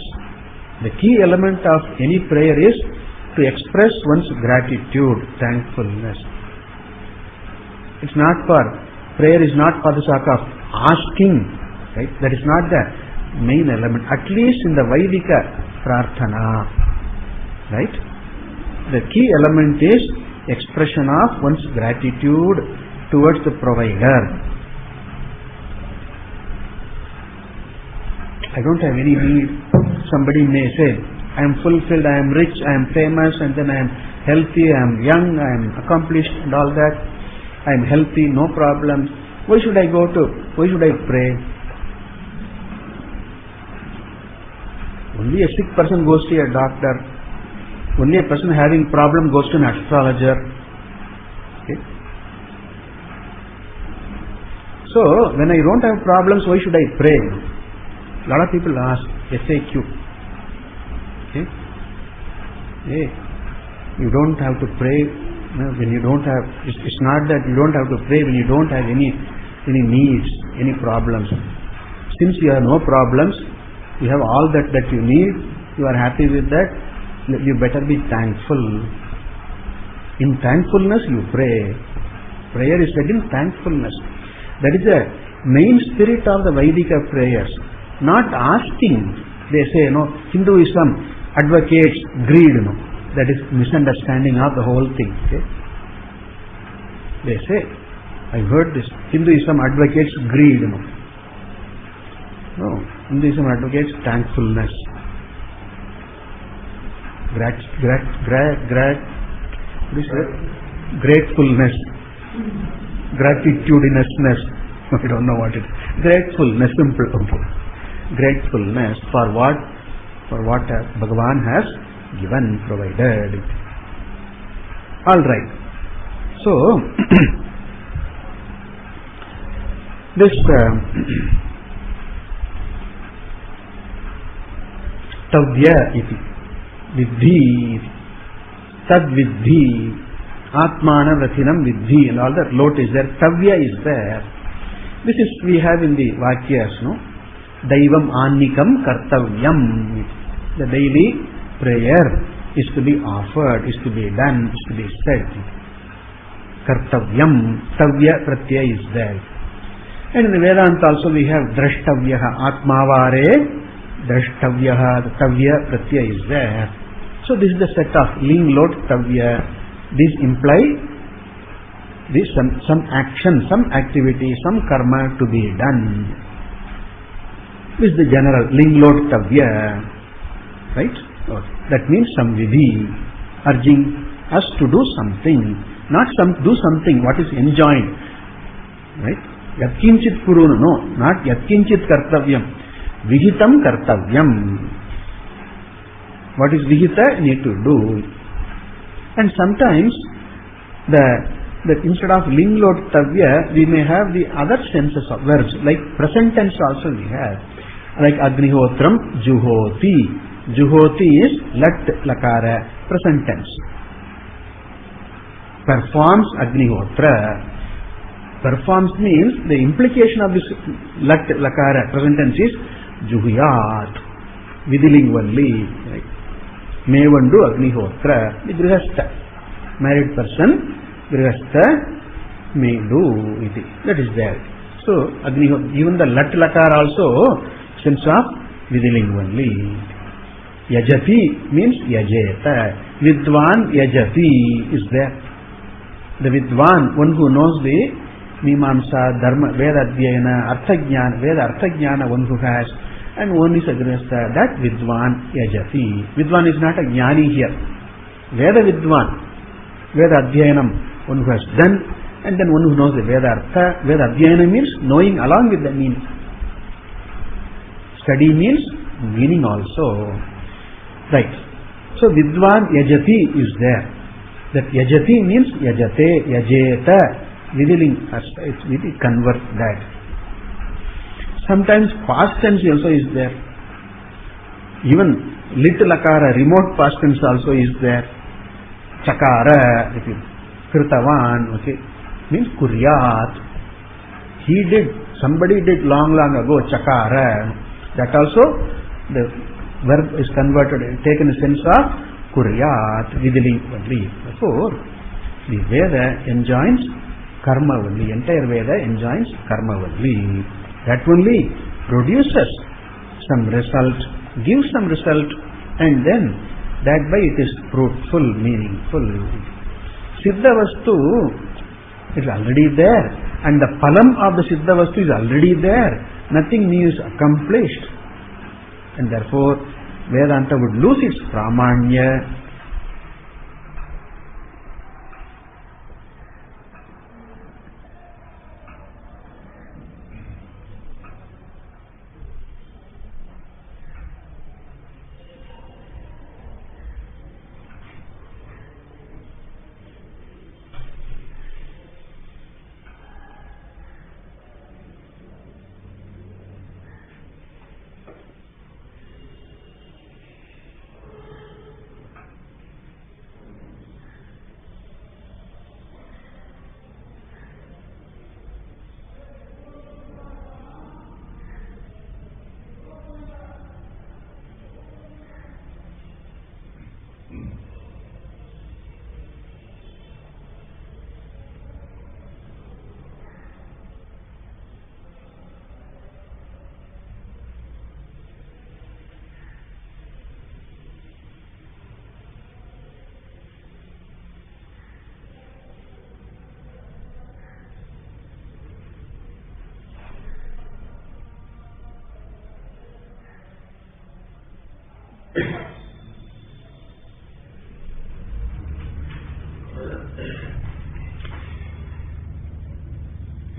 The key element of any prayer is to express one's gratitude, thankfulness. It's not for, prayer is not for the sake of asking, right? That is not the main element. At least in the Vaidika prarthana, right? The key element is expression of one's gratitude towards the provider. I don't have any need. Somebody may say, I am fulfilled, I am rich, I am famous, and then I am healthy, I am young, I am accomplished and all that. I am healthy, no problems. Why should I go to, why should I pray? Only a sick person goes to a doctor. Only a person having problem goes to an astrologer. Okay? So, when I don't have problems, why should I pray? A lot of people ask, FAQ. Okay? Hey, you don't have to pray when you don't have, it's not that you don't have to pray when you don't have any needs, any problems. Since you have no problems, you have all that you need, you are happy with that, you better be thankful. In thankfulness you pray. Prayer is said in thankfulness. That is the main spirit of the Vaidika prayers. Not asking. They say, Hinduism advocates greed. That is misunderstanding of the whole thing. Okay? They say, I heard this. Hinduism advocates greed. No. Hinduism advocates thankfulness. Gratefulness. Gratitudinousness. I don't know what it is. Gratefulness, simple. Gratefulness for what Bhagavan has given, provided. Alright. So, this tavya iti, vidhi, tad vidhi, atmana rathinam vidhi, and all that lot is there, tavya is there. This is we have in the Vakyas, Daivam annikam kartavyam. The daily prayer is to be offered, is to be done, is to be said. Kartavyam, tavya pratyaya is there. And in the Vedanta also we have drashtavyaha, atmavare drashtavyaha, the tavya pratyaya is there. So this is the set of ling, lot, tavya. These imply some action, some activity, some karma to be done. This is the general ling, lot, tavya, right? That means some vidhi, urging us to do something, not do something what is enjoined, right? Yatkinchit kuruna, no, not yatkinchit kartavyam, vihitam kartavyam. What is vihita? Need to do. And sometimes the instead of ling, lot, tavya, we may have the other senses of verbs, like present tense also we have. Like Agnihotram, Juhoti. Juhoti is lat lakara, present tense. Performs Agnihotra. Performs means the implication of this lat lakara, present tense is Juhuyat. Vidilingvalli. Right? Mevandu Agnihotra. The Grihastha. Married person, Grihastha may do iti. That is there. So, even the lat lakara also sense of vidilingvalli. Yajati means yajeta. Vidwan yajati is there. The vidwan, one who knows the mimamsa, dharma, veda adhyayana, arthajnana, veda arthajnana, one who has, and one is agresta, that vidwan yajati. Vidwan is not a jnani here. Veda vidwan, veda adhyayanam, one who has done, and then one who knows the Veda Artha. Veda Adhyayana means knowing along with the meaning. Study means meaning also. Right. So Vidwan Yajati is there. That Yajati means Yajate, Yajeta, revealing us. We convert that. Sometimes past tense also is there. Even little akara, remote past tense also is there. Chakara, Kritavan, okay, means Kuryat. He did, somebody did long ago, Chakara. That also, the verb is converted, taken a sense of Kuryat, revealing only. Therefore, the Veda enjoins karma only. Entire Veda enjoins karma only. That only produces some result, gives some result, and then that by it is fruitful, meaningful. Siddha Vastu is already there, and the phalam of the Siddha Vastu is already there. Nothing new is accomplished, and therefore Vedanta would lose its pramanya.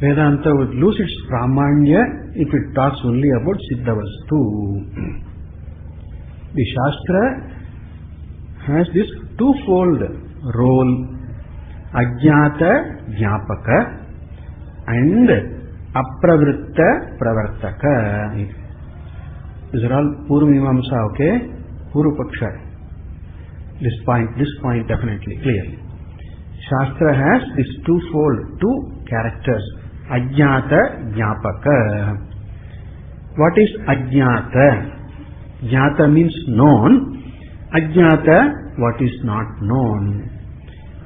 Vedanta would lose its pramanya if it talks only about Siddhavastu. The Shastra has this twofold role, Ajnata Jnapaka and Apravritta Pravartaka. These are all Purvamimamsa, okay? Purupaksha. This point definitely, clearly. Shastra has this twofold, two characters, Ajnata, Jnapaka. What is Ajnata? Jnata means known. Ajnata, what is not known.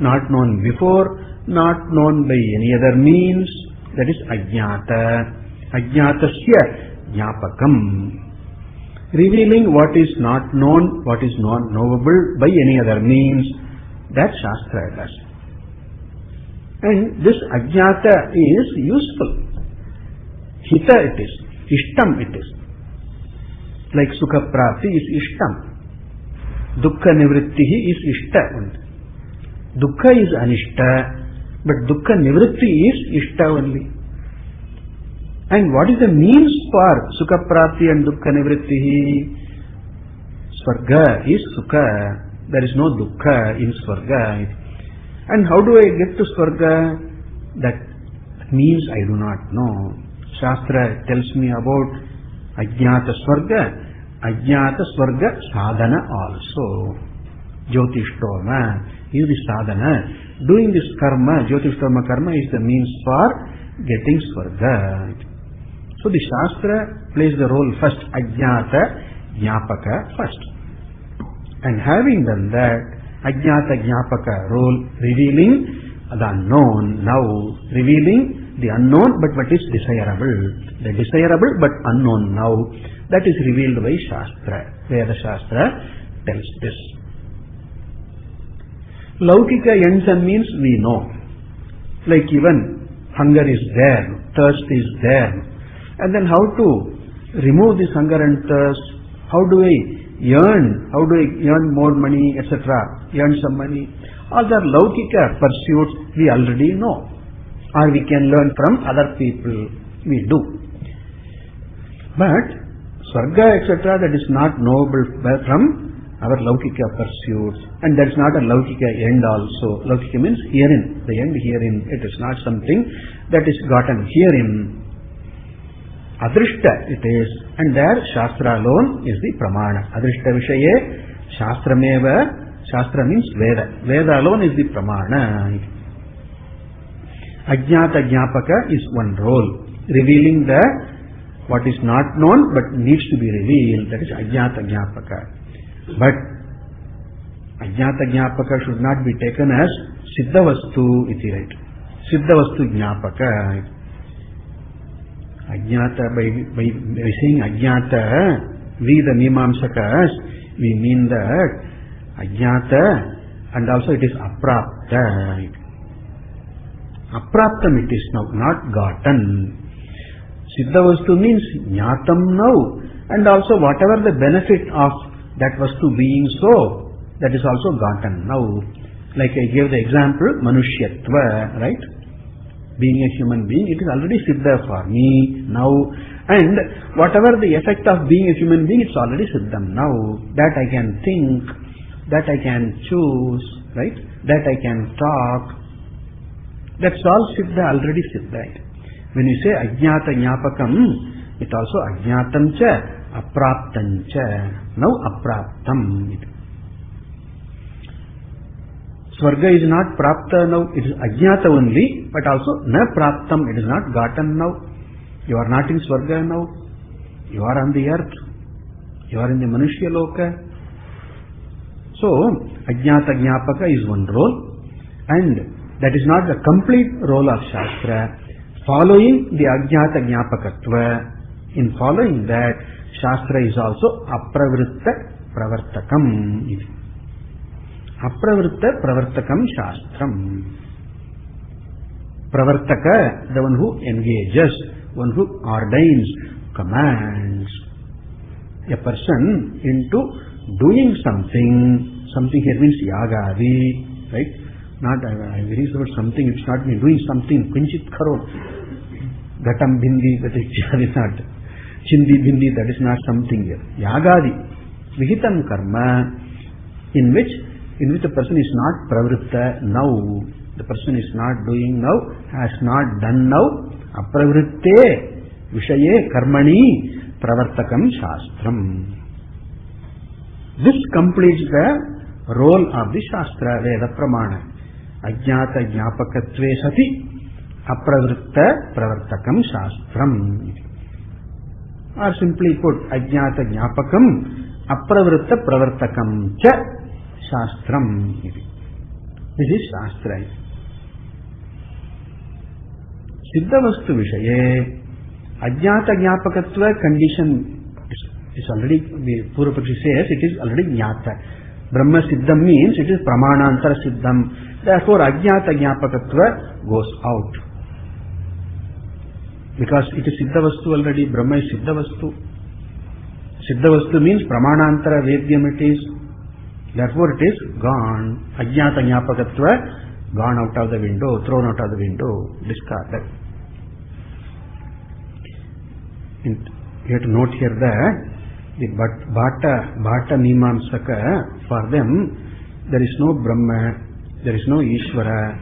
Not known before, not known by any other means. That is Ajnata. Ajnatasya Jnapakam. Revealing what is not known, what is not knowable by any other means. That Shastra does. And this Ajnata is useful. Hita it is. Ishtam it is. Like Sukha Prapti is Ishtam. Dukkha Nivrittihi is Ishta. Dukkha is Anishta, but Dukkha Nivritti is Ishta only. And what is the means for Sukha Prapti and Dukkha Nivrittihi? Swarga is Sukha. There is no Dukkha in Swarga. And how do I get to Swarga? That means I do not know. Shastra tells me about Ajnata Swarga. Ajnata Swarga sadhana also. Jyotishtoma is the sadhana. Doing this karma, Jyotishtoma karma is the means for getting Swarga. So the Shastra plays the role first, Ajnata Jnapaka first. And having done that, Ajnata Jnapaka role, revealing the unknown, now revealing the unknown but what is desirable. The desirable but unknown now, that is revealed by Shastra. Veda Shastra tells this. Laukika Yansan means we know. Like even hunger is there, thirst is there. And then how to remove this hunger and thirst? How do I earn? How do I earn more money, etc.? Earn some money. All the Laukika pursuits we already know. or we can learn from other people. We do. But Swarga, etc., that is not knowable from our Laukika pursuits, and that is not a Laukika end also. Laukika means herein, the end herein. It is not something that is gotten herein. Adrishta it is, and there Shastra alone is the Pramana. Adrishta Vishaye Shastrameva. Shastra means Veda. Veda alone is the Pramana. Ajnata Jnapaka is one role, revealing what is not known but needs to be revealed. That is Ajnata Jnapaka. But Ajnata Jnapaka should not be taken as Siddhavastu iti, right? Siddhavastu Jnapaka. Ajnata, by saying Ajnata, we the Mimamsakas, we mean that Ajnata, and also it is Aprapta. Apraptam it is now, not gotten. Siddhavastu means Jnatam now, and also whatever the benefit of that vastu being so, that is also gotten now. Like I gave the example, Manushyatva, right? Being a human being, it is already Siddha for me now. And whatever the effect of being a human being, it's already Siddham now. That I can think, that I can choose, right? That I can talk. That's all Siddha, already Siddha. When you say Ajnata Jnapakam, it also Ajnatam cha, Apraptam cha. Now Apraptam. Swarga is not Prapta now, it is Ajnata only, but also Na Praptam, it is not gotten now. You are not in Swarga now. You are on the earth. You are in the Manushya Loka. So, Ajnata Jnapaka is one role, and that is not the complete role of Shastra. Following the Ajnata Jnapakatva, in following that, Shastra is also Apravritta Pravartakam. Apravritta Pravartakam Shastram. Pravartaka, the one who engages, one who ordains, commands a person into doing something. Something here means yagadi, right? Not, I use the word something, it's not me doing something. Pinchit karo. Gatam bindi, that is not. Chindi bindi, that is not something here. Yagadi. Vihitam karma, in which the person is not pravritta now. The person is not doing now, has not done now. Apravritte vishaye karmani pravartakam shastram. This completes the role of the Shastra, Veda Pramana. Ajnata Jnapakatve sati Apravritta Pravartakam Shastram. Or simply put, Ajnata Jnapakam Apravritta Pravartakam cha Shastram. This is Shastra. Siddhavastu Vishaye Ajnata Jnapakatva condition is already, the Purvapakshi says, it is already Jnata. Brahma Siddham means it is Pramanantara Siddham. Therefore, Ajnata Jnapakatva goes out. Because it is Siddhavastu already, Brahma is Siddhavastu. Siddhavastu means Pramanantara Vedyam it is. Therefore, it is gone. Ajnata Jnapakatva, gone out of the window, thrown out of the window, discarded. You have to note here that the Bhāta Mimamsaka, for them, there is no Brahma, there is no Ishvara.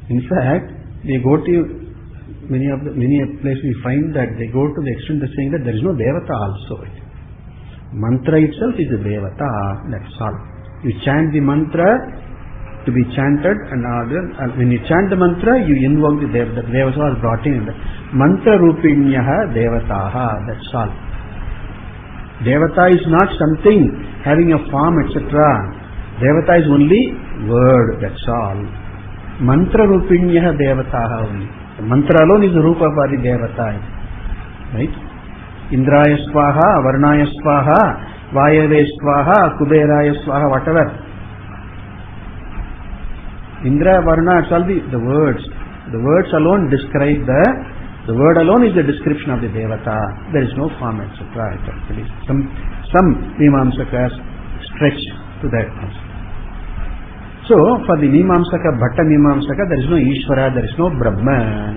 In fact, they go to many places we find that they go to the extent of saying that there is no Devata also. Mantra itself is a Devata, that's all. You chant the mantra to be chanted, and when you chant the mantra, you invoke the Devata. The Devata was brought in. Mantra Rupinyaha Devataha, that's all. Devata is not something having a form, etc. Devata is only word, that's all. Mantra Rupinyaha Devataha only. The mantra alone is the Rupa for the Devata. Right? Indraya Swaha, Varnaya Swaha, Vayave Swaha, Kuberaya Swaha, whatever. Indra, Varna, it's all the words. The words alone describe the word alone is the description of the Devata. There is no form, etc. Some Mimamsakas stretch to that. So So, for the Mimamsaka, Bhatta Mimamsaka, there is no Ishvara, there is no Brahma.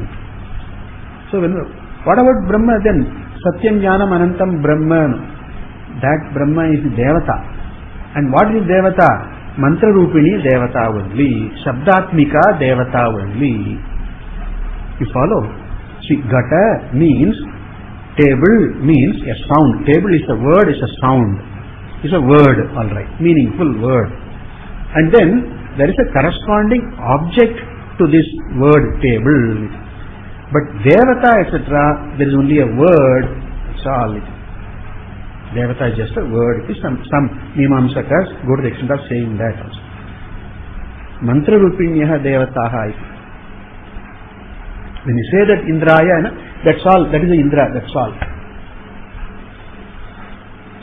So, what about Brahma then? Satyam Jnanam Anantam Brahma. That Brahma is Devata. And what is Devata? Mantra Rupini Devata only. Shabdatmika Devata only. You follow? See, Gata means, table means a sound. Table is a word, is a sound. It's a word, alright. Meaningful word. And then there is a corresponding object to this word table. But Devata, etc., there is only a word. It's all. Devata is just a word. It is some Mimamsakas go to the extent of saying that also. Mantra Rupinyaha Devataha. When you say that Indraya, that's all. That is the Indra, that's all.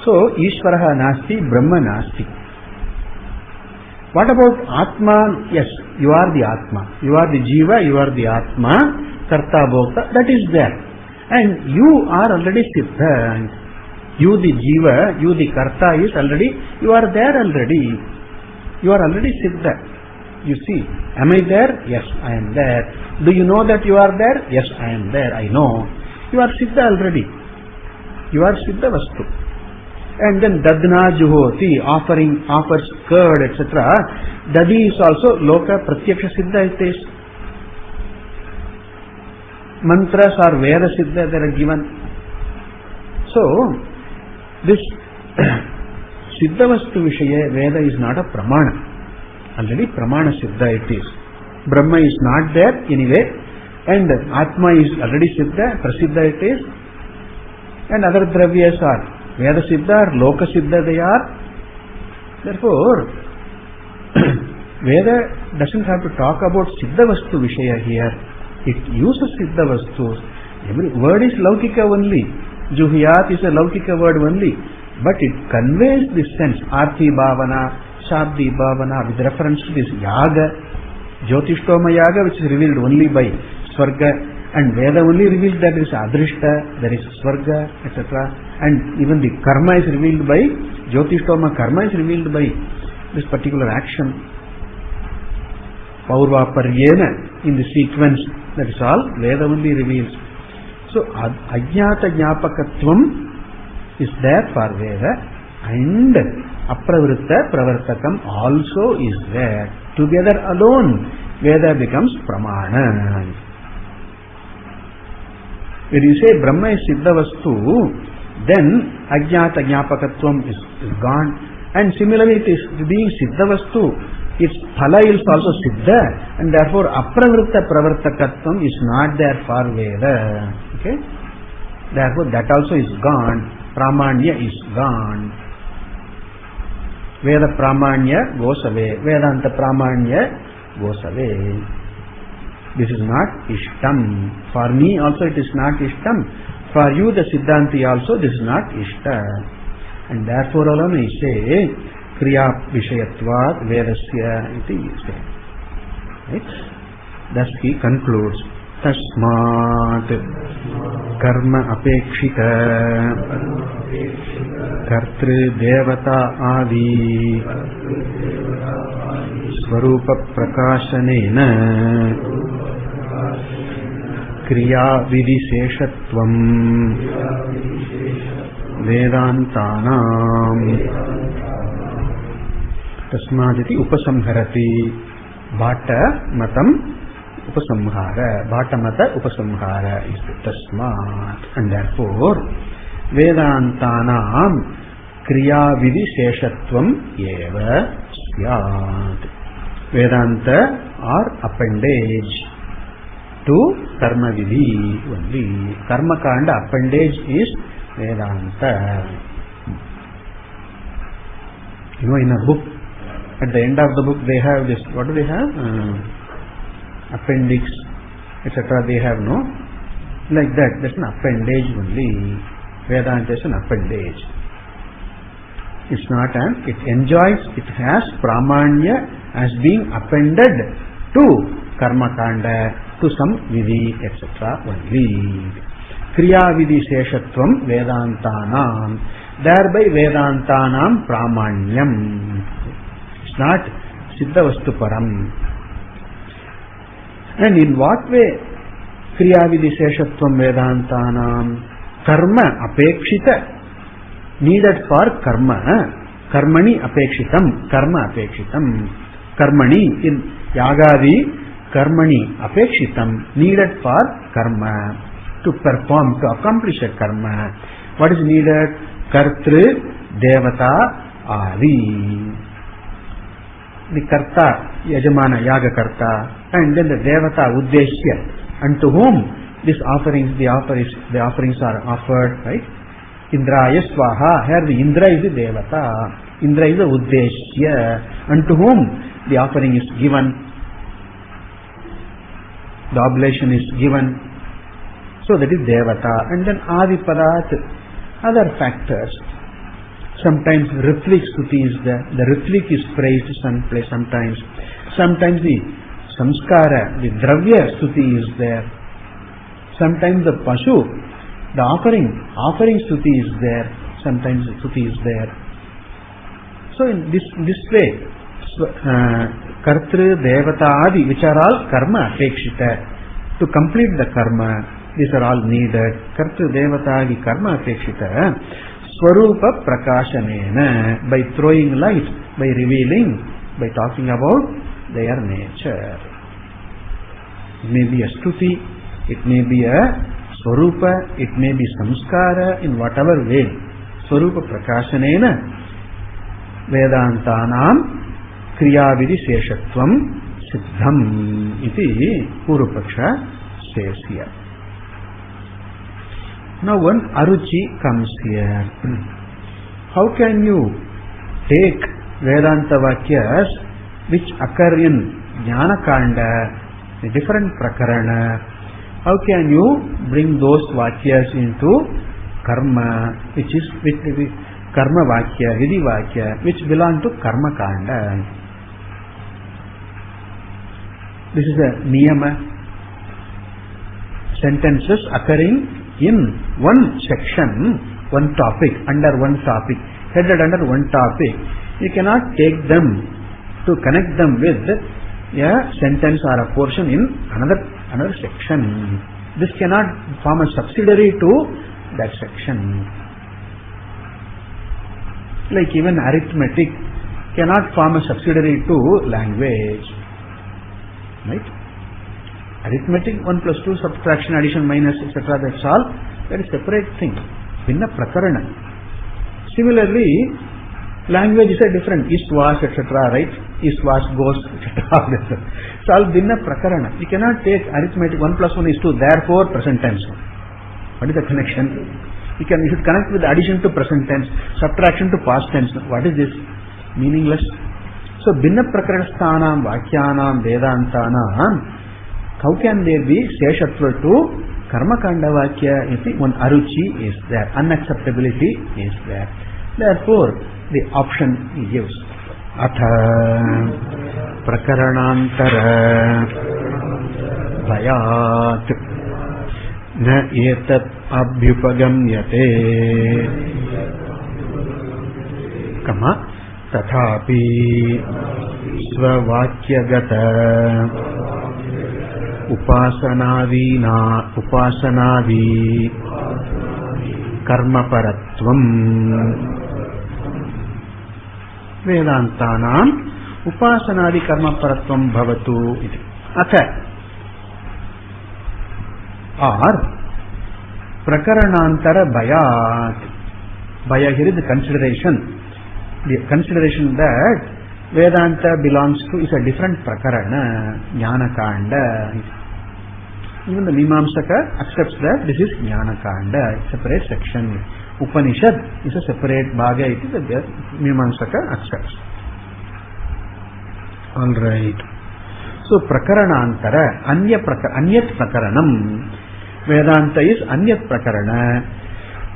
So, Ishvaraha Nasti, Brahma Nasti. What about Atma? Yes, you are the Atma. You are the Jiva, you are the Atma, Karta Bhokta, that is there. And you are already Siddha. You the Jiva, you the Karta is already, you are there already. You are already Siddha. You see, am I there? Yes, I am there. Do you know that you are there? Yes, I am there, I know. You are Siddha already. You are Siddha Vastu. And then Dadna Juhoti, offers curd, etc. Dadi is also Loka Pratyaksha Siddha it is. Mantras are Veda Siddha that are given. So, this Siddha Vastu Vishaya Veda is not a Pramana. Already Pramana Siddha it is. Brahma is not there anyway. And Atma is already Siddha, Prasiddha it is. And other Dravyas are Veda Siddha, Loka Siddha they are. Therefore, Veda doesn't have to talk about Siddha Vastu Vishaya here. It uses Siddha Vastus. Every word is Laukika only. Juhiyat is a Laukika word only. But it conveys this sense. Arthi Bhavana, Shabdi Bhavana with reference to this Yaga. Jyotishtoma Yaga which is revealed only by Swarga. And Veda only reveals that there is Adrishta, there is Swarga, etc. And even the Karma is revealed by, Jyotishtoma Karma is revealed by this particular action. Paurva Paryena in the sequence, that is all Veda only reveals. So Ajnata Jnapakatvam is there for Veda and Apravritta Pravartakam also is there. Together alone Veda becomes Pramana. When you say Brahma is Siddha Vastu, then Ajnata Jnapakatvam is gone. And similarly it is being Siddha Vastu, its Phala is also Siddha, and therefore Apravritta Pravartakatvam is not there for Veda. Okay? Therefore that also is gone. Pramanya is gone. Veda Pramanya goes away. Vedanta Pramanya goes away. This is not Ishtam. For me also it is not Ishtam. For you the Siddhanti also this is not Ishta. And therefore alone I say Kriya Vishayatvat Vedasya iti say. Right? Thus he concludes. Tasmat Karma Apekshita Kartri Devata Adi Swarupa Prakashanena Kriya Vidiseshatvam Vedantanam Tasmaditi Upasamharati Bhata Matam Upasamhara. Bhata Mata Upasamhara is the Tasmat. And therefore Vedantanam Kriya Vidiseshatvam Eva Syat. Vedanta or appendage to Karma Vidhi only. Karma Kanda appendage is Vedanta. You know, in a book, at the end of the book they have this, what do they have? Appendix, etc. They have no? Like that, that's an appendage only. Vedanta is an appendage. It's not an, it enjoys, it has Pramanya as being appended to Karma Kanda, to some Vidhi, etc. only. Kriya Vidhi Seshatvam Vedantanam. Thereby Vedantanam Pramanyam. It's not Siddhavastu Param. And in what way Kriya Vidisheshatvam Vedantanam? Karma apekshita, needed for karma. Karmani apekshitam, karma apekshitam. Karmani in Yagadi, karmani apekshitam, needed for karma, to perform, to accomplish a karma. What is needed? Kartru, Devata, Adi. The Karta, Yajamana, Yaga Karta, and then the Devata, Uddeshya, unto whom these offerings, the offerings are offered, right? Indraya Swaha, here the Indra is the Devata, Indra is the Uddeshya, unto whom the offering is given, the oblation is given, so that is Devata. And then Adipadat, other factors. Sometimes Ritvik Stuti is there, the Ritvik is praised sometimes. Sometimes the Samskara, the Dravya Stuti is there. Sometimes the Pashu, the offering Stuti is there. Sometimes the Stuti is there. So in this way, Kartru, Devata, Adi, which are all karma apekshita, to complete the karma, these are all needed. Kartru, Devata, Adi, karma apekshita, Swarupa Prakashanena, by throwing light, by revealing, by talking about their nature. It may be a Stuti, it may be a Swarupa, it may be Samskara, in whatever way. Swarupa Prakashanena Vedantanam Kriyavidi Seshatvam Siddham iti Purupaksha says here. Now one Aruchi comes here. How can you take Vedanta Vakyas which occur in Jnana Kanda, a different Prakarana? How can you bring those Vakyas into Karma, which is Karma Vakya, Vidhi Vakya, which belong to Karma Kanda? This is a Niyama. Sentences occurring in one section, one topic, under one topic, headed under one topic. You cannot take them to connect them with a sentence or a portion in another section. This cannot form a subsidiary to that section. Like even arithmetic cannot form a subsidiary to language. Right? Arithmetic, 1 plus 2, subtraction, addition, minus, etc. That's all. That is separate thing. Vinna prakarana. Similarly, language is a different. Is, was, etc. Right? Is, was, goes, etc. It's all vinna prakarana. You cannot take arithmetic 1 plus 1 is 2. Therefore, present tense. What is the connection? You should connect with addition to present tense, subtraction to past tense. What is this? Meaningless. So, vinna prakarana sthanam, vakyanam, vedantanam. How can there be seshatva to karma kanda vakya? You see, one aruchi is there, unacceptability is there. Therefore, the option he gives. Atha prakaranantara bhayat na etat abhyupagamyate kama tathapi svavakyagata upasanadi karma paratvam Vedantanam upasanadi karma paratvam bhavatu iti. Atha or prakaranantara bhayat. Bhaya here is the consideration. The consideration that Vedanta belongs to is a different prakarana, Jnana Kanda. Even the Mimamsaka accepts that this is Jnana Kanda, separate section. Upanishad is a separate bhaga, it is a Mimamsaka accepts. Alright. So prakaranantara, anyat prakaranam. Vedanta is anyat prakarana.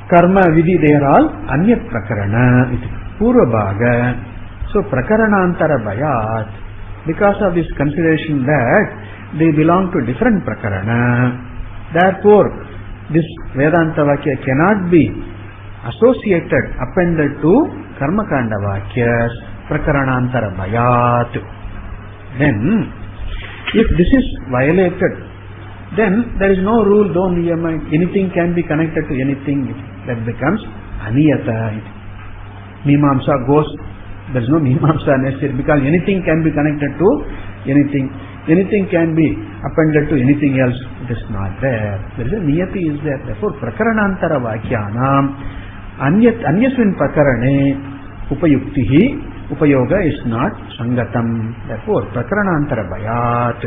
Karma vidhi, they are all anyat prakarana. It is purva bhaga. So prakaranantara bhayat, because of this consideration that they belong to different prakarana, therefore this Vedanta Vakya cannot be associated, appended to Karmakanda Vakyas, prakaranantara bhayat. then if this is violated, then there is no rule, no niyama. Anything can be connected to anything. That becomes aniyata. Mimamsa goes, there is no mimamsa necessary, because anything can be connected to anything. Anything can be appended to anything else. It is not there. There is a niyati is there. Therefore, prakaranantara vakyānām anyasmin prakarane upayuktihi upayoga is not sangatam. Therefore, prakaranantara bhayāt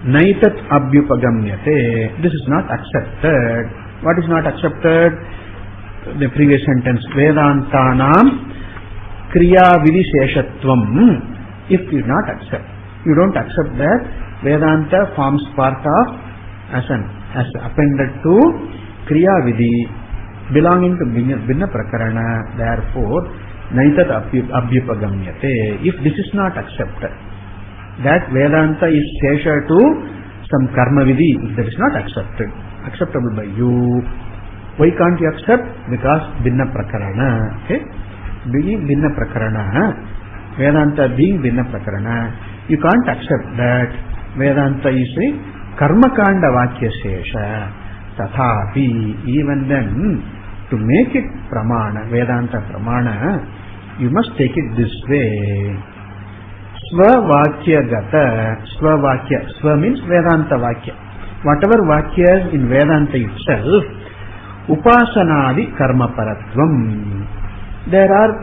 naitat abhyupagamyate. This is not accepted. What is not accepted? The previous sentence, Vedantanam kriya vidisheshatvam. If you not accept, you don't accept that Vedanta forms part of as appended to kriya vidhi belonging to binna prakarana. Therefore, naitat abhyupagamyate. If this is not accepted, that Vedanta is shesha to some karma vidhi, if that is not acceptable by you, why can't you accept? Because binna prakarana. Okay? Being binna prakarana, Vedanta being binna prakarana, you can't accept that Vedanta is a karma kanda vakya shesha. Tathapi, even then, to make it pramana, Vedanta pramana, you must take it this way. Svavakya gata, svavakya, sva means Vedanta vakya. Whatever vakya in Vedanta itself, upasanadi karma paratvam. There are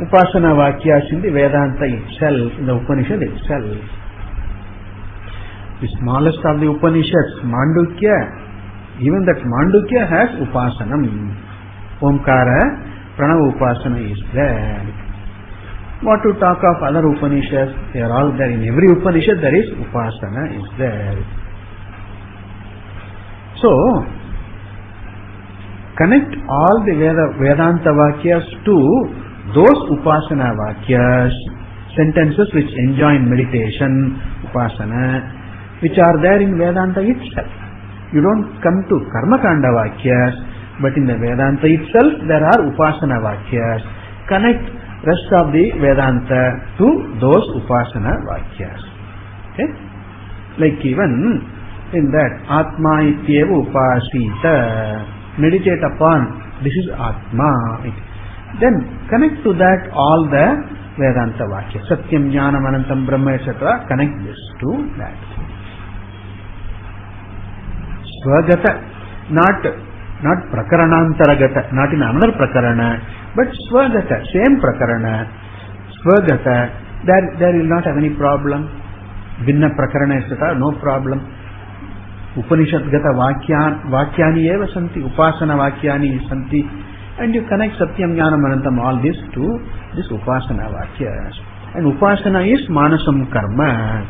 upasana vakyas in the Vedanta itself, in the Upanishad itself. The smallest of the Upanishads, Mandukya, even that Mandukya has upasanam. Omkara, Pranava upasana is there. What to talk of other Upanishads? They are all there. In every Upanishad there is upasana is there. So, connect all the Vedanta vakyas to those upasana vakyas, sentences which enjoin meditation, upasana, which are there in Vedanta itself. You don't come to karma kanda vakyas, but in the Vedanta itself there are upasana vakyas. Connect rest of the Vedanta to those upasana vakyas. Okay? Like even in that Atma ityeva upasita, meditate upon this is Atma. Then connect to that all the Vedanta Vakya. Satyam, Jnanam, Anantam, Brahma, etc. Connect this to that. Swagata, not prakaranantaragata, not in another prakarana, but swagata, same prakarana. Swagata, there will not have any problem. Vinna prakarana, etc. No problem. Upanishad gata vakyani eva santi, upasana vakyani santi. And you connect Satyam, Jnanam, Anantam, all this to this Upasana Vakyas. And Upasana is Manasam Karma.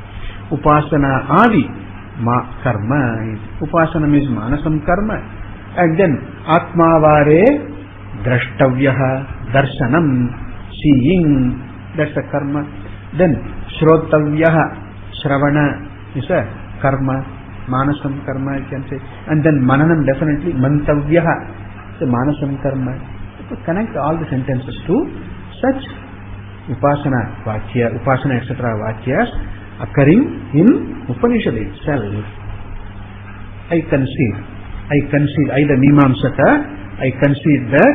Upasana Adi Karma. Upasana is Manasam Karma. And then Atmavare Drashtavyaha Darsanam, seeing, that's a karma. Then Shrotavyaha, Shravana is a karma. Manasam Karma, you can say. And then Mananam, definitely Mantavyaha, the Manasam Karma. To connect all the sentences to such upasana vakya, upasana etc. vakyas occurring in Upanishad itself. I concede, either Mimamsaka, I concede that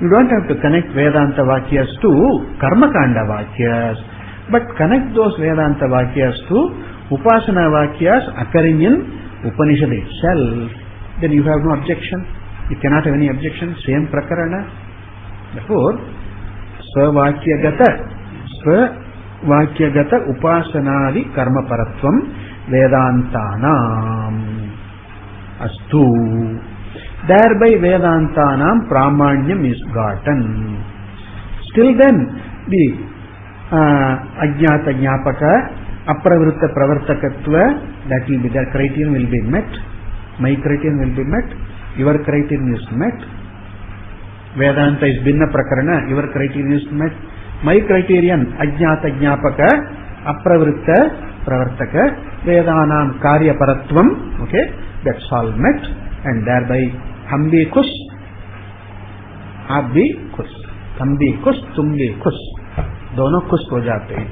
you don't have to connect Vedanta vakyas to Karma Kanda vakyas, but connect those Vedanta vakyas to upasana vakyas occurring in Upanishad itself. Then you have no objection. You cannot have any objection. Same prakarana. Therefore, Svakyagata upasanadi karma paratvam Vedantanam astu. Thereby Vedantanam pramanyam is gotten. Still then, the ajnata jnapaka, apravritta pravartakatva, that will be, their criterion will be met. My criterion will be met. Your criterion is met. Vedanta is binna prakarana, your criterion is met. My criterion, ajnata jnapaka, apravritta pravartaka, vedanam karya paratvam, okay, that's all met, and thereby हम भी खुश, आप भी खुश, हम भी खुश, तुम भी खुश, दोनों खुश हो जाते हैं.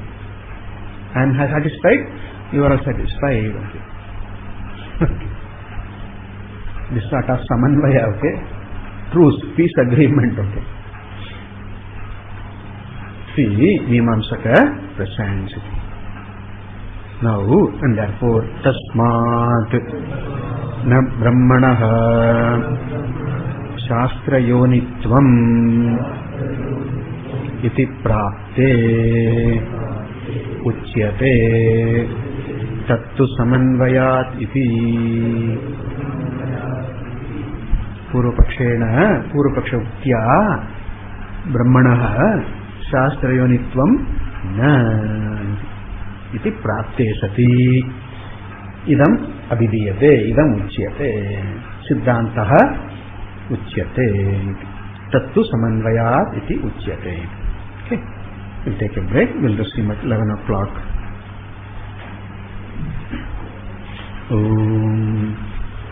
I am satisfied, you are satisfied. Okay. This sort of samanvaya, okay? Truce, peace agreement, okay? See, Mimamsaka presents it. Now, and therefore, tasmat na brahmanaha shastra yonitvam iti prapte uchyate tattu samanvayat iti. पूर्वपक्ष उक्त्या ब्रह्मणः शास्त्रयोनित्वं न इति प्राप्ते सति इदम् अभिधीयते, इदम् उच्यते, सिद्धान्तः उच्यते, तत्तु समन्वयात् इति उच्यते. Okay, we'll take a break. We'll resume at 11 o'clock.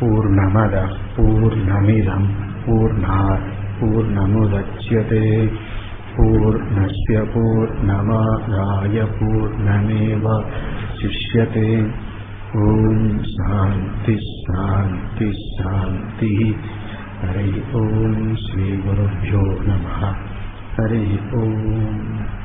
पूर्णमदः पूर्णमिदं पूर्णात् पूर्णमुदच्यते पूर्णस्य पूर्णमादाय पूर्णमेवावशिष्यते. ॐ शान्ति शान्ति शान्तिः. हरि ओम श्री गुरुभ्यो नमः. हरि ओम.